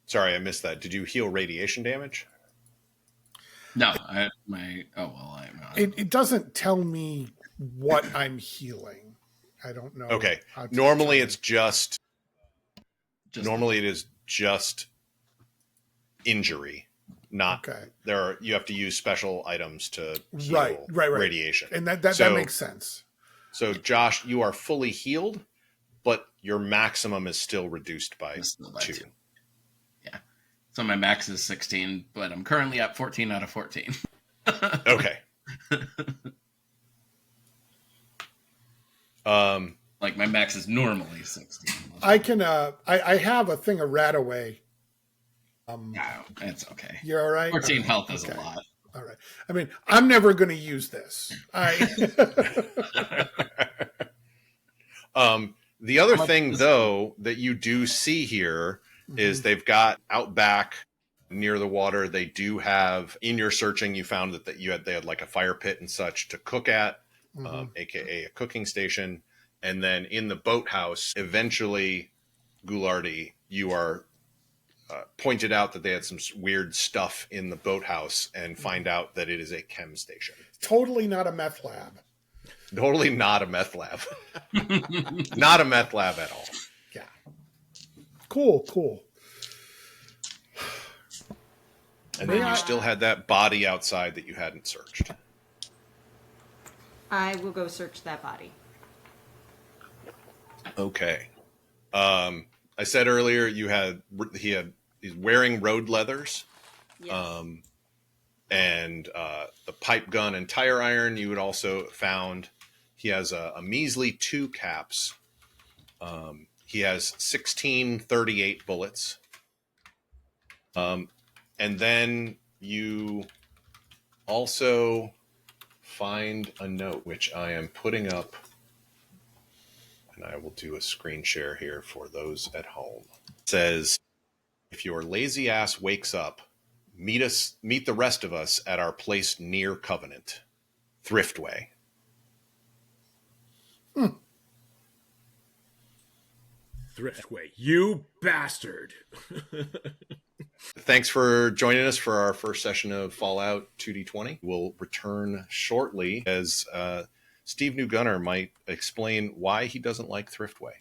Sorry, I missed that. Did you heal radiation damage? No, It doesn't tell me what I'm healing. I don't know. Okay. how to Normally, determine. it's just. Normally, it is just injury, not Okay. you have to use special items to heal Right. radiation. And that So- makes sense. So, Josh, you are fully healed, but your maximum is still reduced by It's still by 2. 2. Yeah. So my max is 16, but I'm currently at 14 out of 14. Okay. Like my max is normally 16. I can. I have a thing of Rataway. No, it's okay. You're all right. 14 All right. health is Okay. a lot. All right. I mean, I'm never going to use this. The other thing, though, that you do see here is they've got out back near the water. They do have, in your searching, you found that they had like a fire pit and such to cook at, aka a cooking station. And then in the boathouse, eventually, Ghoulardi, you are pointed out that they had some weird stuff in the boathouse and find out that it is a chem station. Totally not a meth lab. Totally not a meth lab. Not a meth lab at all. Yeah. Cool. And then you still had that body outside that you hadn't searched. I will go search that body. Okay. I said earlier he's wearing road leathers. Yes. And the pipe gun and tire iron you had also found. He has a measly 2 caps. He has 1638 bullets. And then you also find a note, which I am putting up, and I will do a screen share here for those at home. It says, if your lazy ass wakes up, meet the rest of us at our place near Covenant, Thriftway. Thriftway, you bastard. Thanks for joining us for our first session of Fallout 2D20. We'll return shortly as Steve New Gunner might explain why he doesn't like Thriftway.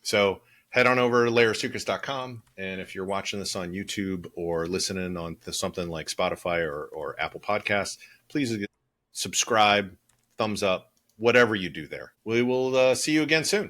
So head on over to layersukas.com, and if you're watching this on YouTube or listening on something like Spotify or Apple Podcasts, please subscribe, thumbs up, whatever you do there. We will see you again soon.